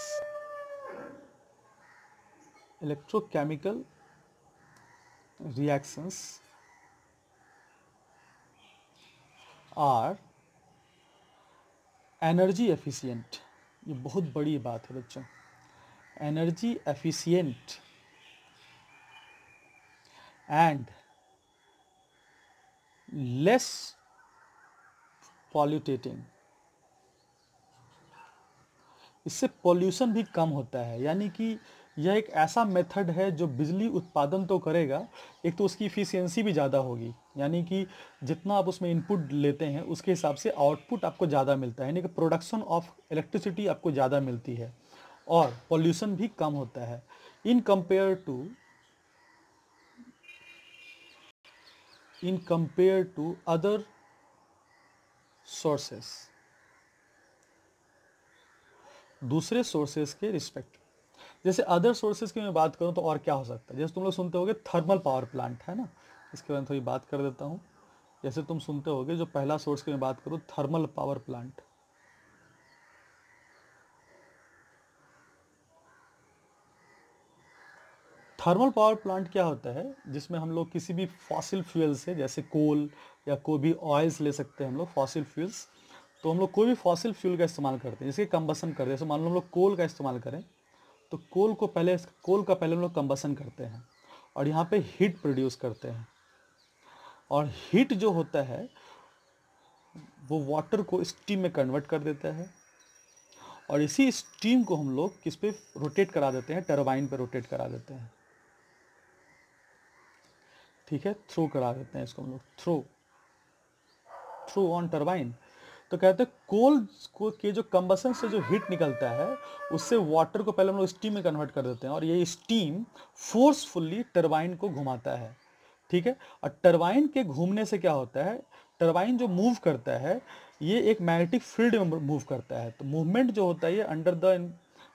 electrochemical reactions are energy efficient. ये बहुत बड़ी बात है बच्चों। Energy efficient and less polluting. इससे पॉल्यूशन भी कम होता है, यानी कि यह एक ऐसा मेथड है जो बिजली उत्पादन तो करेगा, एक तो उसकी इफ़िशियंसी भी ज़्यादा होगी, यानी कि जितना आप उसमें इनपुट लेते हैं उसके हिसाब से आउटपुट आपको ज़्यादा मिलता है, यानी कि प्रोडक्शन ऑफ इलेक्ट्रिसिटी आपको ज़्यादा मिलती है और पॉल्यूशन भी कम होता है in compare to other sources, दूसरे सोर्सेस के रिस्पेक्ट। जैसे अदर सोर्सेज की मैं बात करूं तो और क्या हो सकता है? जैसे तुम लोग सुनते होगे थर्मल पावर प्लांट है ना, इसके बारे में थोड़ी बात कर देता हूं। जैसे तुम सुनते होगे, जो पहला सोर्स की मैं बात करूं, thermal power plant. Thermal power plant क्या होता है? जिसमें हम लोग किसी भी फॉसिल फ्यूल से, जैसे कोल या कोई भी ऑयल्स ले सकते हैं हम लोग, फॉसिल फ्यूल्स। तो हम लोग कोई भी फॉसिल फ्यूल का इस्तेमाल करते हैं, जिसके कंबसन करते हैं। जैसे मान लो हम लोग कोल का इस्तेमाल करें तो कोल का पहले हम लोग कंबसन करते हैं और यहाँ पे हीट प्रोड्यूस करते हैं। और हीट जो होता है वो वाटर को स्टीम में कन्वर्ट कर देता है और इसी स्टीम को हम लोग किस पे रोटेट करा देते हैं? टरबाइन पे रोटेट करा देते हैं। ठीक है, थ्रो करा देते हैं इसको हम लोग, थ्रो ऑन टरबाइन। तो कहते हैं कोल को के जो कंबसन से जो हीट निकलता है उससे वाटर को पहले हम लोग स्टीम में कन्वर्ट कर देते हैं और ये स्टीम फोर्सफुली टरबाइन को घुमाता है। ठीक है। और टरबाइन के घूमने से क्या होता है? टरबाइन जो मूव करता है ये एक मैग्नेटिक फील्ड में मूव करता है। तो मूवमेंट जो होता है ये अंडर द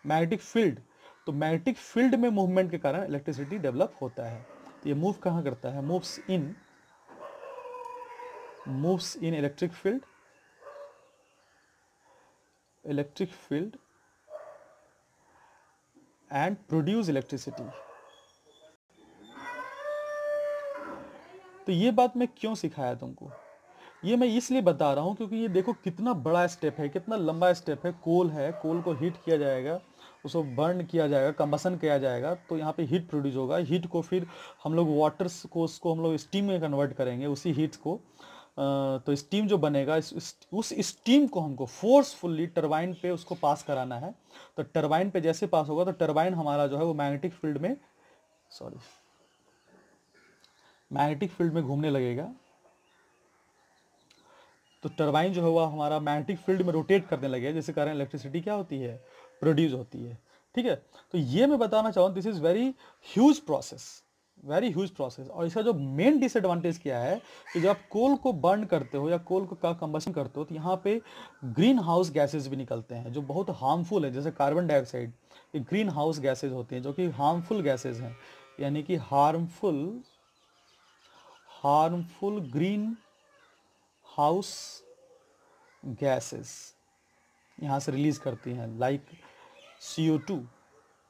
मैग्नेटिक फील्ड। तो मैग्नेटिक फील्ड में मूवमेंट के कारण इलेक्ट्रिसिटी डेवलप होता है। तो ये मूव कहाँ करता है? Moves in electric field and produce electricity. तो ये बात मैं क्यों सिखाया तुमको? ये मैं इसलिए बता रहा हूँ क्योंकि ये देखो कितना बड़ा स्टेप है, कितना लंबा स्टेप है। कोल है, कोल को हीट किया जाएगा, उसको बर्न किया जाएगा, कंबसन किया जाएगा, तो यहाँ पे हीट प्रोड्यूस होगा। हीट को फिर हम लोग वाटर को, उसको हम लोग स्टीम में कन्वर्ट करेंगे, उसी हीट को। तो स्टीम जो बनेगा उस स्टीम को हमको फोर्सफुली टरबाइन पे उसको पास कराना है। तो टरबाइन पे जैसे पास होगा तो टरबाइन हमारा जो है वो मैग्नेटिक फील्ड में मैग्नेटिक फील्ड में घूमने लगेगा, तो टरबाइन जो है वह हमारा मैग्नेटिक फील्ड में रोटेट करने लगेगा, जिसके कारण इलेक्ट्रिसिटी क्या होती है, प्रोड्यूस होती है। ठीक है, तो ये मैं बताना चाहूँ, this is very huge process, very huge process. और इसका जो मेन डिसएडवांटेज क्या है कि जब आप कोल को बर्न करते हो या कोल को का कंबशन करते हो, तो यहाँ पे ग्रीन हाउस गैसेज भी निकलते हैं जो बहुत हार्मफुल है, जैसे कार्बन डाइऑक्साइड, ये ग्रीन हाउस गैसेज होती हैं जो कि हार्मफुल गैसेज हैं, यानी कि harmful harmful green house gases यहाँ से रिलीज करती हैं, लाइक CO2।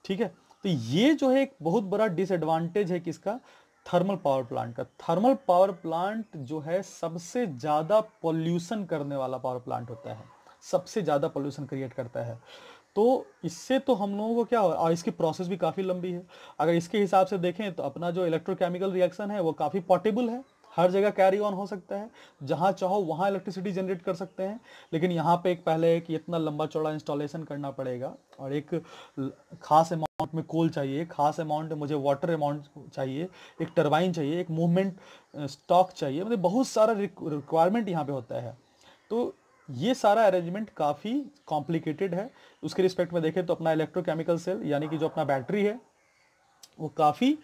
ठीक है, तो ये जो है एक बहुत बड़ा डिसएडवांटेज है किसका, थर्मल पावर प्लांट का। थर्मल पावर प्लांट जो है सबसे ज़्यादा पॉल्यूशन करने वाला पावर प्लांट होता है, सबसे ज़्यादा पॉल्यूशन क्रिएट करता है। तो इससे तो हम लोगों को क्या हो, और इसकी प्रोसेस भी काफ़ी लंबी है। अगर इसके हिसाब से देखें तो अपना जो इलेक्ट्रोकेमिकल रिएक्शन है वो काफ़ी पोर्टेबल है, हर जगह कैरी ऑन हो सकता है, जहाँ चाहो वहाँ इलेक्ट्रिसिटी जनरेट कर सकते हैं। लेकिन यहाँ पे एक पहले है कि इतना लंबा चौड़ा इंस्टॉलेशन करना पड़ेगा, और एक खास अमाउंट में कोल चाहिए, खास अमाउंट में मुझे वाटर अमाउंट चाहिए, एक टरबाइन चाहिए, एक मूवमेंट स्टॉक चाहिए, मतलब बहुत सारा रिक्वायरमेंट यहाँ पे होता है। तो ये सारा अरेंजमेंट काफ़ी कॉम्प्लिकेटेड है। उसके रिस्पेक्ट में देखें तो अपना इलेक्ट्रोकेमिकल सेल यानी कि जो अपना बैटरी है वो काफ़ी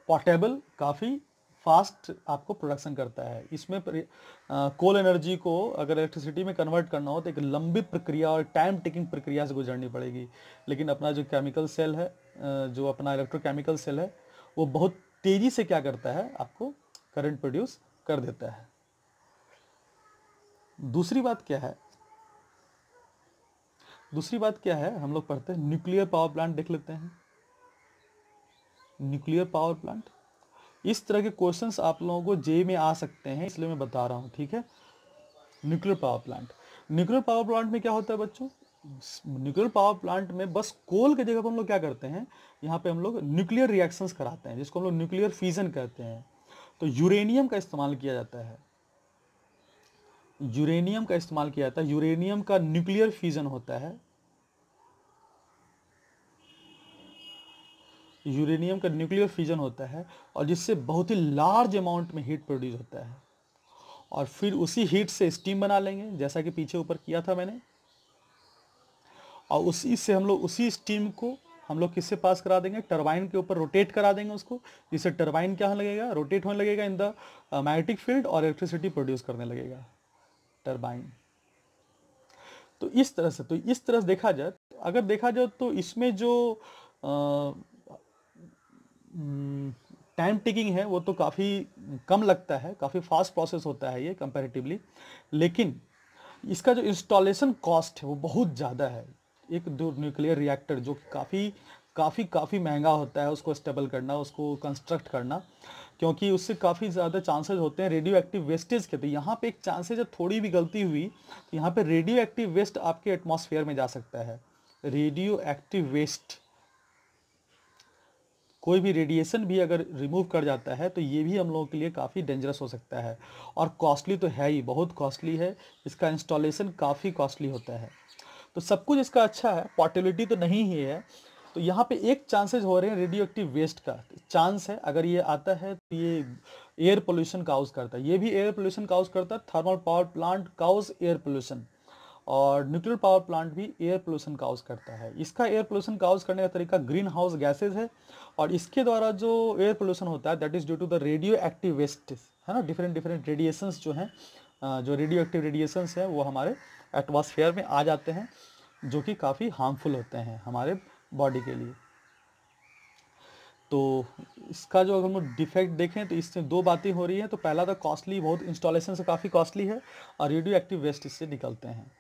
पोर्टेबल, काफ़ी फास्ट आपको प्रोडक्शन करता है। इसमें कोल एनर्जी को अगर इलेक्ट्रिसिटी में कन्वर्ट करना हो तो एक लंबी प्रक्रिया और टाइम टेकिंग प्रक्रिया से गुजरनी पड़ेगी। लेकिन अपना जो केमिकल सेल है, जो अपना इलेक्ट्रोकेमिकल सेल है, वो बहुत तेज़ी से क्या करता है, आपको करंट प्रोड्यूस कर देता है। दूसरी बात क्या है, दूसरी बात क्या है, हम लोग पढ़ते हैं न्यूक्लियर पावर प्लांट, देख लेते हैं न्यूक्लियर पावर प्लांट। इस तरह के क्वेश्चंस आप लोगों को जे में आ सकते हैं, इसलिए मैं बता रहा हूँ। ठीक है, nuclear power plant, nuclear power plant में क्या होता है बच्चों, न्यूक्लियर पावर प्लांट में बस कोल की जगह पर हम लोग क्या करते हैं, यहाँ पे हम लोग न्यूक्लियर रिएक्शंस कराते हैं, जिसको हम लोग न्यूक्लियर फ्यूजन कहते हैं। तो यूरेनियम का इस्तेमाल किया जाता है, यूरेनियम का इस्तेमाल किया जाता है, यूरेनियम का न्यूक्लियर फ्यूजन होता है, यूरेनियम का न्यूक्लियर फ्यूजन होता है, और जिससे बहुत ही लार्ज अमाउंट में हीट प्रोड्यूस होता है, और फिर उसी हीट से स्टीम बना लेंगे, जैसा कि पीछे ऊपर किया था मैंने, और उसी से हम लोग उसी स्टीम को हम लोग किससे पास करा देंगे, टरबाइन के ऊपर रोटेट करा देंगे उसको, जिससे टरबाइन क्या होने लगेगा, रोटेट होने लगेगा इन द मैग्नेटिक फील्ड, और इलेक्ट्रिसिटी प्रोड्यूस करने लगेगा टरबाइन। तो इस तरह से देखा जाए, अगर देखा जाए तो इसमें जो टाइम टेकिंग है वो तो काफ़ी कम लगता है, काफ़ी फास्ट प्रोसेस होता है ये कंपैरेटिवली। लेकिन इसका जो इंस्टॉलेशन कॉस्ट है वो बहुत ज़्यादा है। एक दो न्यूक्लियर रिएक्टर जो काफ़ी काफ़ी काफ़ी महंगा होता है, उसको स्टेबल करना, उसको कंस्ट्रक्ट करना, क्योंकि उससे काफ़ी ज़्यादा चांसेस होते हैं रेडियो एक्टिव वेस्टेज के। तो यहाँ पे एक चांसेस है, थोड़ी भी गलती हुई तो यहाँ पे रेडियो एक्टिव वेस्ट आपके एटमॉस्फेयर में जा सकता है। रेडियो एक्टिव वेस्ट, कोई भी रेडिएशन भी अगर रिमूव कर जाता है तो ये भी हम लोगों के लिए काफ़ी डेंजरस हो सकता है, और कॉस्टली तो है ही, बहुत कॉस्टली है, इसका इंस्टॉलेशन काफ़ी कॉस्टली होता है। तो सब कुछ इसका अच्छा है, पोर्टेबिलिटी तो नहीं ही है। तो यहाँ पे एक चांसेस हो रहे हैं रेडियो एक्टिव वेस्ट का चांस है, अगर ये आता है तो ये एयर पोल्यूशन काउज करता है, ये भी एयर पोल्यूशन काउज करता है। Thermal power plant cause air pollution, और न्यूक्लियर पावर प्लांट भी एयर पोल्यूशन काउज करता है। इसका एयर पोल्यूशन काउज करने का तरीका ग्रीन हाउस गैसेज है, और इसके द्वारा जो एयर पोल्यूशन होता है that is due to the radioactive waste, है ना, डिफरेंट डिफरेंट रेडिएशंस जो हैं, जो रेडियो एक्टिव रेडिएशंस हैं वो हमारे एटमॉस्फेयर में आ जाते हैं, जो कि काफ़ी हार्मफुल होते हैं हमारे बॉडी के लिए। तो इसका जो अगर हम डिफेक्ट देखें तो इससे दो बातें हो रही हैं। तो पहला तो कॉस्टली, बहुत इंस्टॉलेशन से काफ़ी कॉस्टली है, और रेडियो एक्टिव वेस्ट इससे निकलते हैं।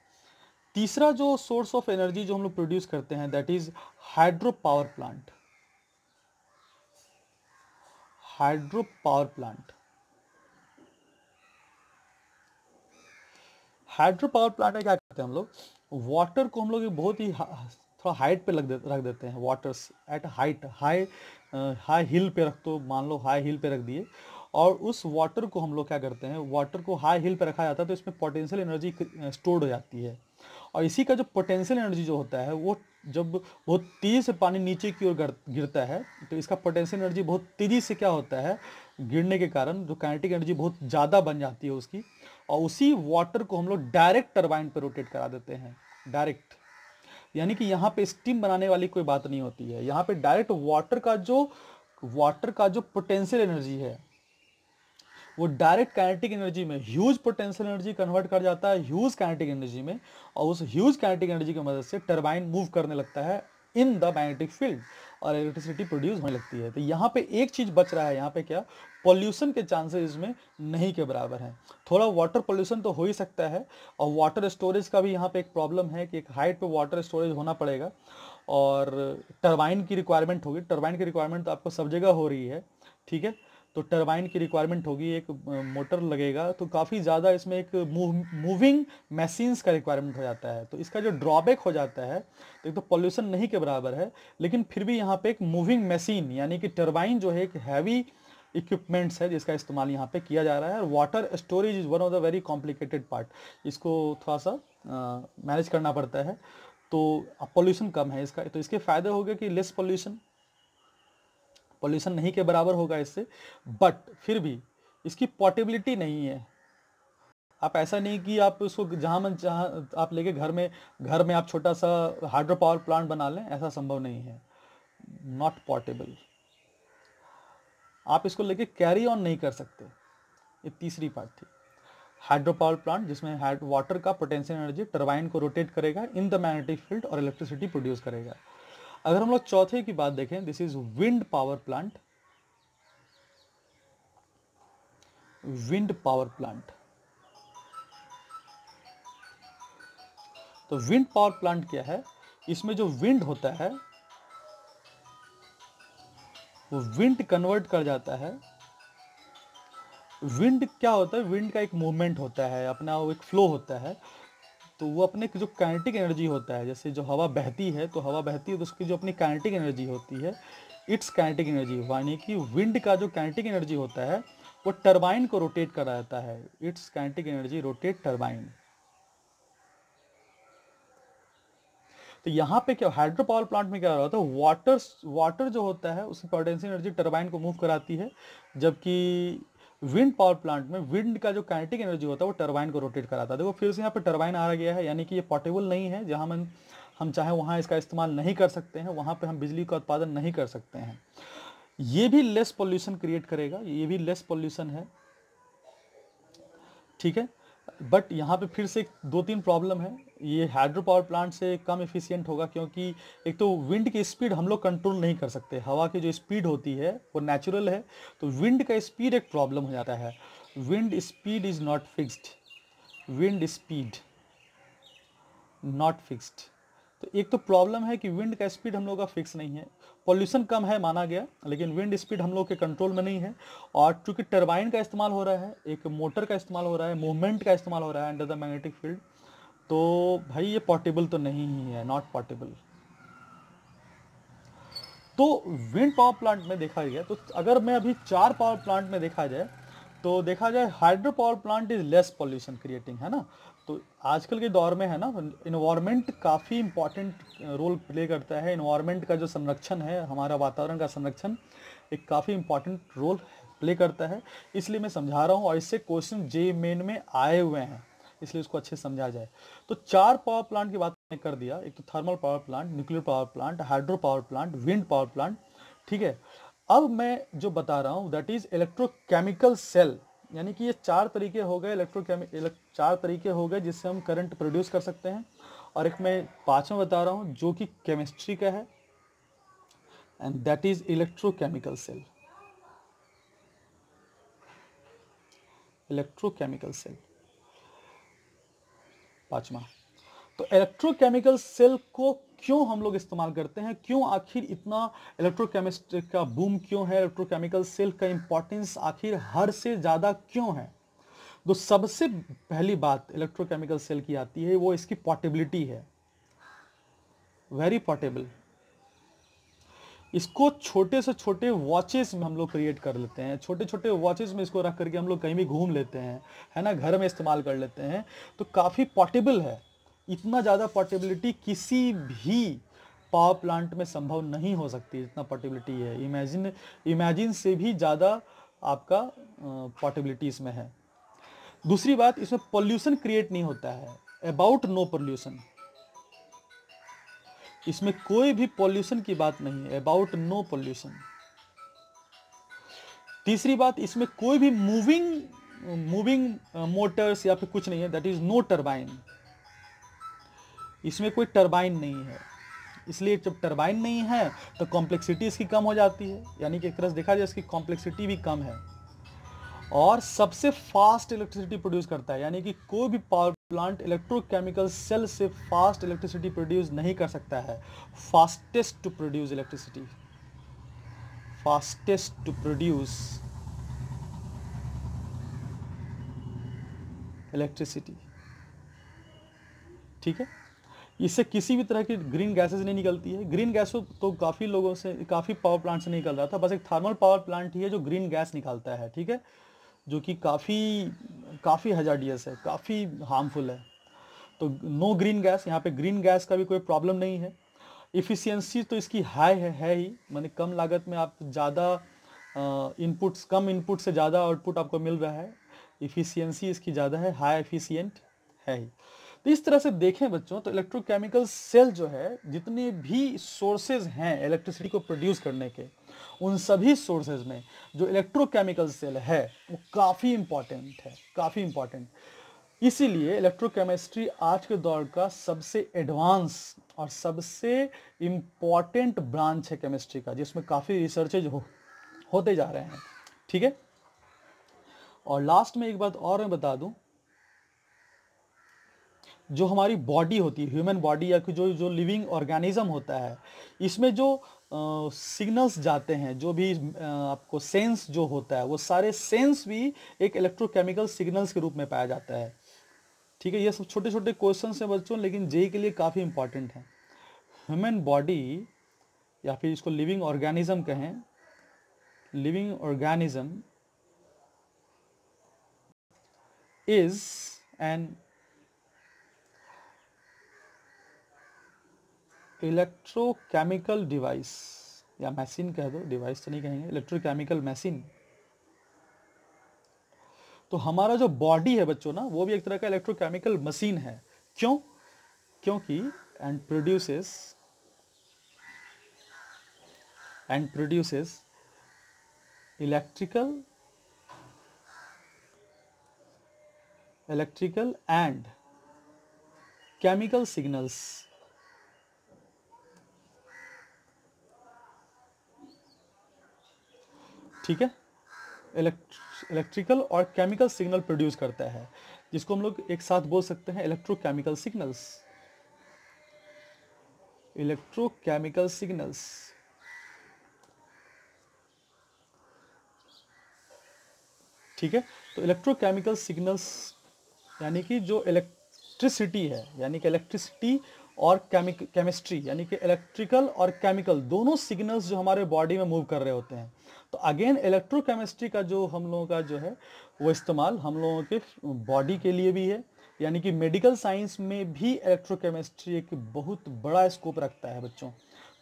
तीसरा जो सोर्स ऑफ एनर्जी जो हम लोग प्रोड्यूस करते हैं that is hydro power plant, hydro power plant. Hydro power plant में क्या करते हैं हम लोग, वाटर को हम लोग बहुत ही थोड़ा हाइट पे रख देते हैं, waters at height, high hill पे रख दो, मान लो हाई हिल पे रख दिए, और उस वाटर को हम लोग क्या करते हैं, वाटर को हाई हिल पे रखा जाता है तो इसमें पोटेंशियल एनर्जी स्टोर्ड हो जाती है। और इसी का जो पोटेंशियल एनर्जी जो होता है वो जब बहुत तेज़ी से पानी नीचे की ओर गिरता है तो इसका पोटेंशियल एनर्जी बहुत तेज़ी से क्या होता है, गिरने के कारण जो काइनेटिक एनर्जी बहुत ज़्यादा बन जाती है उसकी, और उसी वाटर को हम लोग डायरेक्ट टरबाइन पर रोटेट करा देते हैं, डायरेक्ट। यानी कि यहाँ पे स्टीम बनाने वाली कोई बात नहीं होती है, यहाँ पे डायरेक्ट वाटर का जो पोटेंशियल एनर्जी है वो डायरेक्ट काइनेटिक एनर्जी में, ह्यूज पोटेंशियल एनर्जी कन्वर्ट कर जाता है ह्यूज काइनेटिक एनर्जी में, और उस ह्यूज काइनेटिक एनर्जी की मदद से टरबाइन मूव करने लगता है इन द मैग्नेटिक फील्ड और इलेक्ट्रिसिटी प्रोड्यूस होने लगती है। तो यहाँ पे एक चीज बच रहा है, यहाँ पे क्या, पॉल्यूशन के चांसेस इसमें नहीं के बराबर हैं। थोड़ा वाटर पॉल्यूशन तो हो ही सकता है, और वाटर स्टोरेज का भी यहाँ पे एक प्रॉब्लम है कि एक हाइट पे वाटर स्टोरेज होना पड़ेगा, और टरबाइन की रिक्वायरमेंट होगी। टरबाइन की रिक्वायरमेंट तो आपको सब जगह हो रही है, ठीक है। तो टरबाइन की रिक्वायरमेंट होगी, एक मोटर लगेगा, तो काफ़ी ज़्यादा इसमें एक मूविंग मशीन्स का रिक्वायरमेंट हो जाता है। तो इसका जो ड्रॉबैक हो जाता है, तो एक तो पॉल्यूशन नहीं के बराबर है, लेकिन फिर भी यहाँ पे एक मूविंग मशीन यानी कि टरबाइन जो है एक हैवी इक्विपमेंट्स है जिसका इस्तेमाल यहाँ पे किया जा रहा है। और water storage is one of the very complicated part, इसको थोड़ा सा मैनेज करना पड़ता है। तो पॉल्यूशन कम है इसका, तो इसके फ़ायदे हो गए कि लेस पॉल्यूशन नहीं के बराबर होगा इससे, बट फिर भी इसकी पोर्टेबिलिटी नहीं है। आप ऐसा नहीं कि आप उसको जहाँ मन जहाँ आप लेके घर में आप छोटा सा हाइड्रो पावर प्लांट बना लें, ऐसा संभव नहीं है, नॉट पोर्टेबल। आप इसको लेके कैरी ऑन नहीं कर सकते। ये तीसरी बात थी। हाइड्रो पावर प्लांट जिसमें वाटर का पोटेंशियल एनर्जी टरबाइन को रोटेट करेगा इन द मैग्नेटिक फील्ड और इलेक्ट्रिसिटी प्रोड्यूस करेगा। अगर हम लोग चौथे की बात देखें, this is wind power plant. Wind power plant, तो विंड पावर प्लांट क्या है, इसमें जो विंड होता है वो विंड कन्वर्ट कर जाता है। विंड क्या होता है, विंड का एक मूवमेंट होता है अपना, वो एक फ्लो होता है। तो वो अपने जो काइनेटिक एनर्जी होता है, जैसे जो हवा बहती है तो उसकी जो अपनी काइनेटिक एनर्जी होती है, इट्स काइनेटिक एनर्जी, यानी कि विंड का जो काइनेटिक एनर्जी होता है वो टरबाइन को रोटेट कर जाता है। It's kinetic energy rotate turbine. तो यहाँ पे क्या, हाइड्रो पावर प्लांट में क्या हो रहा होता है, वाटर जो होता है उसकी पोटेंशियल एनर्जी टरबाइन को मूव कराती है, जबकि विंड पावर प्लांट में विंड का जो काइनेटिक एनर्जी होता है वो टरबाइन को रोटेट कराता है। देखो फिर से यहाँ पे टरबाइन आ गया है, यानी कि ये पोर्टेबल नहीं है। जहाँ हम चाहे वहाँ इसका इस्तेमाल नहीं कर सकते हैं, वहाँ पे हम बिजली का उत्पादन नहीं कर सकते हैं। ये भी लेस पॉल्यूशन क्रिएट करेगा, ये भी लेस पॉल्यूशन है, ठीक है। बट यहाँ पे फिर से 2-3 प्रॉब्लम है। ये हाइड्रो पावर प्लांट से कम एफिशिएंट होगा, क्योंकि एक तो विंड की स्पीड हम लोग कंट्रोल नहीं कर सकते। हवा की जो स्पीड होती है वो नेचुरल है, तो विंड का स्पीड एक प्रॉब्लम हो जाता है। Wind speed is not fixed, wind speed not fixed. तो एक तो प्रॉब्लम है कि विंड का स्पीड हम लोग का फिक्स नहीं है। पॉल्यूशन कम है माना गया, लेकिन विंड स्पीड हम लोग के कंट्रोल में नहीं है। और चूंकि टरबाइन का इस्तेमाल हो रहा है, एक मोटर का इस्तेमाल हो रहा है, मूवमेंट का इस्तेमाल हो रहा है अंडर द मैग्नेटिक फील्ड, तो भाई ये पोर्टेबल तो नहीं ही है, नॉट पोर्टेबल। तो विंड पावर प्लांट में देखा गया, तो अगर मैं अभी 4 पावर प्लांट में देखा जाए, तो देखा जाए hydro power plant is less pollution creating, है ना। तो आजकल के दौर में है ना, इन्वायरमेंट काफ़ी इंपॉर्टेंट रोल प्ले करता है। इन्वायरमेंट का जो संरक्षण है, हमारा वातावरण का संरक्षण एक काफ़ी इंपॉर्टेंट रोल प्ले करता है। इसलिए मैं समझा रहा हूँ, और इससे क्वेश्चन जे मेन में आए हुए हैं, इसलिए उसको अच्छे से समझा जाए। तो 4 पावर प्लांट की बात मैंने कर दिया, एक तो thermal power plant, nuclear power plant, hydro power plant, wind power plant, ठीक है। अब मैं जो बता रहा हूँ दैट इज इलेक्ट्रोकेमिकल सेल, यानी कि ये 4 तरीके हो गए, 4 तरीके हो गए जिससे हम करंट प्रोड्यूस कर सकते हैं। और एक मैं 5वां बता रहा हूँ जो कि केमिस्ट्री का है, and that is electrochemical cell. Electrochemical cell 5वां। तो इलेक्ट्रोकेमिकल सेल को क्यों हम लोग इस्तेमाल करते हैं, क्यों आखिर इतना इलेक्ट्रोकेमिस्ट्री का बूम क्यों है, इलेक्ट्रोकेमिकल सेल का इंपॉर्टेंस आखिर हर से ज़्यादा क्यों है। तो सबसे पहली बात इलेक्ट्रोकेमिकल सेल की आती है, वो इसकी पोर्टेबिलिटी है, वेरी पोर्टेबल। इसको छोटे से छोटे वॉचेस में हम लोग क्रिएट कर लेते हैं, छोटे छोटे वॉचेस में इसको रख करके हम लोग कहीं भी घूम लेते हैं, है ना, घर में इस्तेमाल कर लेते हैं। तो काफ़ी पोर्टेबल है। इतना ज़्यादा पोर्टेबिलिटी किसी भी पावर प्लांट में संभव नहीं हो सकती, इतना पोर्टेबिलिटी है। इमेजिन से भी ज़्यादा आपका पोर्टेबिलिटी इसमें है। दूसरी बात, इसमें पॉल्यूशन क्रिएट नहीं होता है, अबाउट नो पॉल्यूशन, इसमें कोई भी पॉल्यूशन की बात नहीं है, अबाउट नो पॉल्यूशन। तीसरी बात, इसमें कोई भी मूविंग मोटर्स या फिर कुछ नहीं है, दैट इज नो टरबाइन, इसमें कोई टरबाइन नहीं है। इसलिए जब टरबाइन नहीं है तो कॉम्प्लेक्सिटी इसकी कम हो जाती है, यानी कि एक तरह से देखा जाए इसकी कॉम्प्लेक्सिटी भी कम है। और सबसे फास्ट इलेक्ट्रिसिटी प्रोड्यूस करता है, यानी कि कोई भी पावर प्लांट इलेक्ट्रोकेमिकल सेल से फास्ट इलेक्ट्रिसिटी प्रोड्यूस नहीं कर सकता है। Fastest to produce electricity, fastest to produce electricity, ठीक है। इससे किसी भी तरह की ग्रीन गैसेस नहीं निकलती है। ग्रीन गैस तो काफ़ी लोगों से, काफ़ी पावर प्लांट से निकल रहा था, बस एक थर्मल पावर प्लांट ही है जो ग्रीन गैस निकालता है, ठीक है, जो कि काफ़ी हजार्डियस है, काफ़ी हार्मफुल है। तो नो ग्रीन गैस, यहाँ पे ग्रीन गैस का भी कोई प्रॉब्लम नहीं है। इफ़िशियंसी तो इसकी हाई है ही, माने कम लागत में आप ज़्यादा इनपुट्स, कम इनपुट से ज़्यादा आउटपुट आपको मिल रहा है। इफ़िशियंसी इसकी ज़्यादा है, हाई एफिशिएंट है ही। तो इस तरह से देखें बच्चों, तो इलेक्ट्रोकेमिकल सेल जो है, जितने भी सोर्सेज हैं इलेक्ट्रिसिटी को प्रोड्यूस करने के, उन सभी सोर्सेज में जो इलेक्ट्रोकेमिकल सेल है वो काफ़ी इंपॉर्टेंट है, काफ़ी इंपॉर्टेंट। इसीलिए इलेक्ट्रोकेमिस्ट्री आज के दौर का सबसे एडवांस और सबसे इम्पॉर्टेंट ब्रांच है केमिस्ट्री का, जिसमें काफ़ी रिसर्चेज होते जा रहे हैं, ठीक है। और लास्ट में एक बात और मैं बता दूं, जो हमारी बॉडी होती है, ह्यूमन बॉडी या जो लिविंग ऑर्गेनिज्म होता है, इसमें जो सिग्नल्स जाते हैं, जो भी आपको सेंस जो होता है, वो सारे सेंस भी एक इलेक्ट्रोकेमिकल सिग्नल्स के रूप में पाया जाता है, ठीक है। ये सब छोटे छोटे क्वेश्चन हैं बच्चों, लेकिन जेई के लिए काफ़ी इंपॉर्टेंट है। ह्यूमन बॉडी या फिर इसको लिविंग ऑर्गेनिज्म कहें, living organism is an electrochemical device, या मशीन कह दो, डिवाइस तो नहीं कहेंगे, इलेक्ट्रोकेमिकल मशीन। तो हमारा जो बॉडी है बच्चों ना, वो भी एक तरह का इलेक्ट्रोकेमिकल मशीन है। क्यों? क्योंकि and produces electrical and chemical signals, ठीक है। इलेक्ट्रिकल और केमिकल सिग्नल प्रोड्यूस करता है, जिसको हम लोग एक साथ बोल सकते हैं इलेक्ट्रोकेमिकल सिग्नल्स, इलेक्ट्रोकेमिकल सिग्नल्स, ठीक है। तो इलेक्ट्रोकेमिकल सिग्नल्स यानी कि जो इलेक्ट्रिसिटी है, यानी कि इलेक्ट्रिसिटी और केमिस्ट्री, यानी कि इलेक्ट्रिकल और केमिकल दोनों सिग्नल्स जो हमारे बॉडी में मूव कर रहे होते हैं। तो अगेन इलेक्ट्रोकेमिस्ट्री का जो हम लोगों का जो है वो इस्तेमाल हम लोगों के बॉडी के लिए भी है, यानी कि मेडिकल साइंस में भी इलेक्ट्रोकेमिस्ट्री एक बहुत बड़ा स्कोप रखता है बच्चों।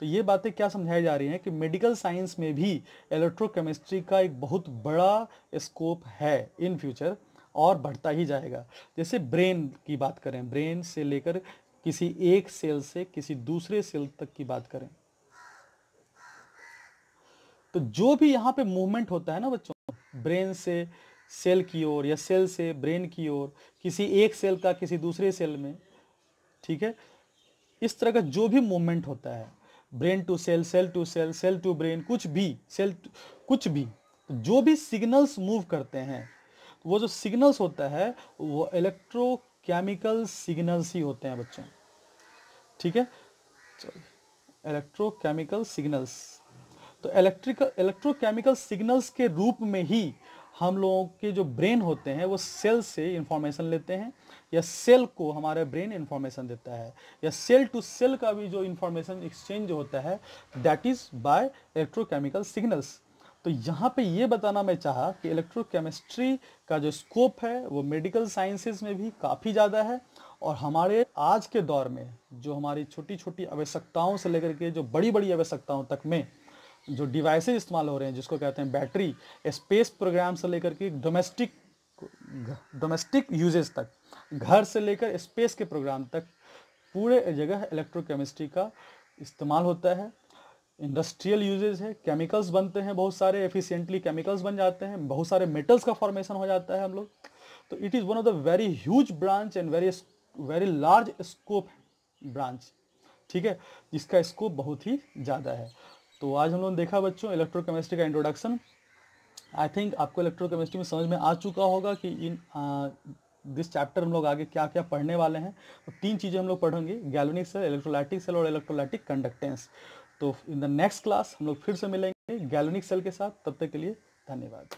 तो ये बातें क्या समझाई जा रही हैं कि मेडिकल साइंस में भी इलेक्ट्रोकेमिस्ट्री का एक बहुत बड़ा स्कोप है इन फ्यूचर, और बढ़ता ही जाएगा। जैसे ब्रेन की बात करें, ब्रेन से लेकर किसी एक सेल से किसी दूसरे सेल तक की बात करें, तो जो भी यहाँ पे मूवमेंट होता है ना बच्चों, ब्रेन से सेल की ओर या सेल से ब्रेन की ओर, किसी एक सेल का किसी दूसरे सेल में, ठीक है, इस तरह का जो भी मूवमेंट होता है, brain to cell, cell to cell, cell to brain, कुछ भी कुछ भी जो भी सिग्नल्स मूव करते हैं, वो जो सिग्नल्स होता है वो इलेक्ट्रोकेमिकल सिग्नल्स ही होते हैं बच्चों, ठीक है। इलेक्ट्रोकेमिकल सिग्नल्स, तो इलेक्ट्रोकेमिकल सिग्नल्स के रूप में ही हम लोगों के जो ब्रेन होते हैं वो सेल से इंफॉर्मेशन लेते हैं, या सेल को हमारा ब्रेन इंफॉर्मेशन देता है, या सेल टू सेल का भी जो इंफॉर्मेशन एक्सचेंज होता है that is by electrochemical signals. तो यहाँ पे ये बताना मैं चाहा कि इलेक्ट्रोकेमिस्ट्री का जो स्कोप है वो मेडिकल साइंसेज में भी काफ़ी ज़्यादा है, और हमारे आज के दौर में जो हमारी छोटी छोटी आवश्यकताओं से लेकर के जो बड़ी बड़ी आवश्यकताओं तक में जो डिवाइसेज इस्तेमाल हो रहे हैं जिसको कहते हैं बैटरी, स्पेस प्रोग्राम से लेकर के डोमेस्टिक यूजेस तक, घर से लेकर स्पेस के प्रोग्राम तक पूरे जगह इलेक्ट्रोकेमिस्ट्री का इस्तेमाल होता है। इंडस्ट्रियल यूजेस है, केमिकल्स बनते हैं, बहुत सारे एफिशिएंटली केमिकल्स बन जाते हैं, बहुत सारे मेटल्स का फॉर्मेशन हो जाता है हम लोग। तो it is one of the very huge branch and very large scope branch, ठीक है, जिसका स्कोप बहुत ही ज़्यादा है। तो आज हम लोगों ने देखा बच्चों इलेक्ट्रोकेमिस्ट्री का इंट्रोडक्शन। आई थिंक आपको इलेक्ट्रोकेमिस्ट्री में समझ में आ चुका होगा कि इन दिस चैप्टर हम लोग आगे क्या क्या पढ़ने वाले हैं। तो 3 चीज़ें हम लोग पढ़ेंगे, गैल्वेनिक सेल, इलेक्ट्रोलाइटिक सेल और इलेक्ट्रोलाइटिक कंडक्टेंस। तो इन द नेक्स्ट क्लास हम लोग फिर से मिलेंगे गैल्वेनिक सेल के साथ। तब तक के लिए धन्यवाद।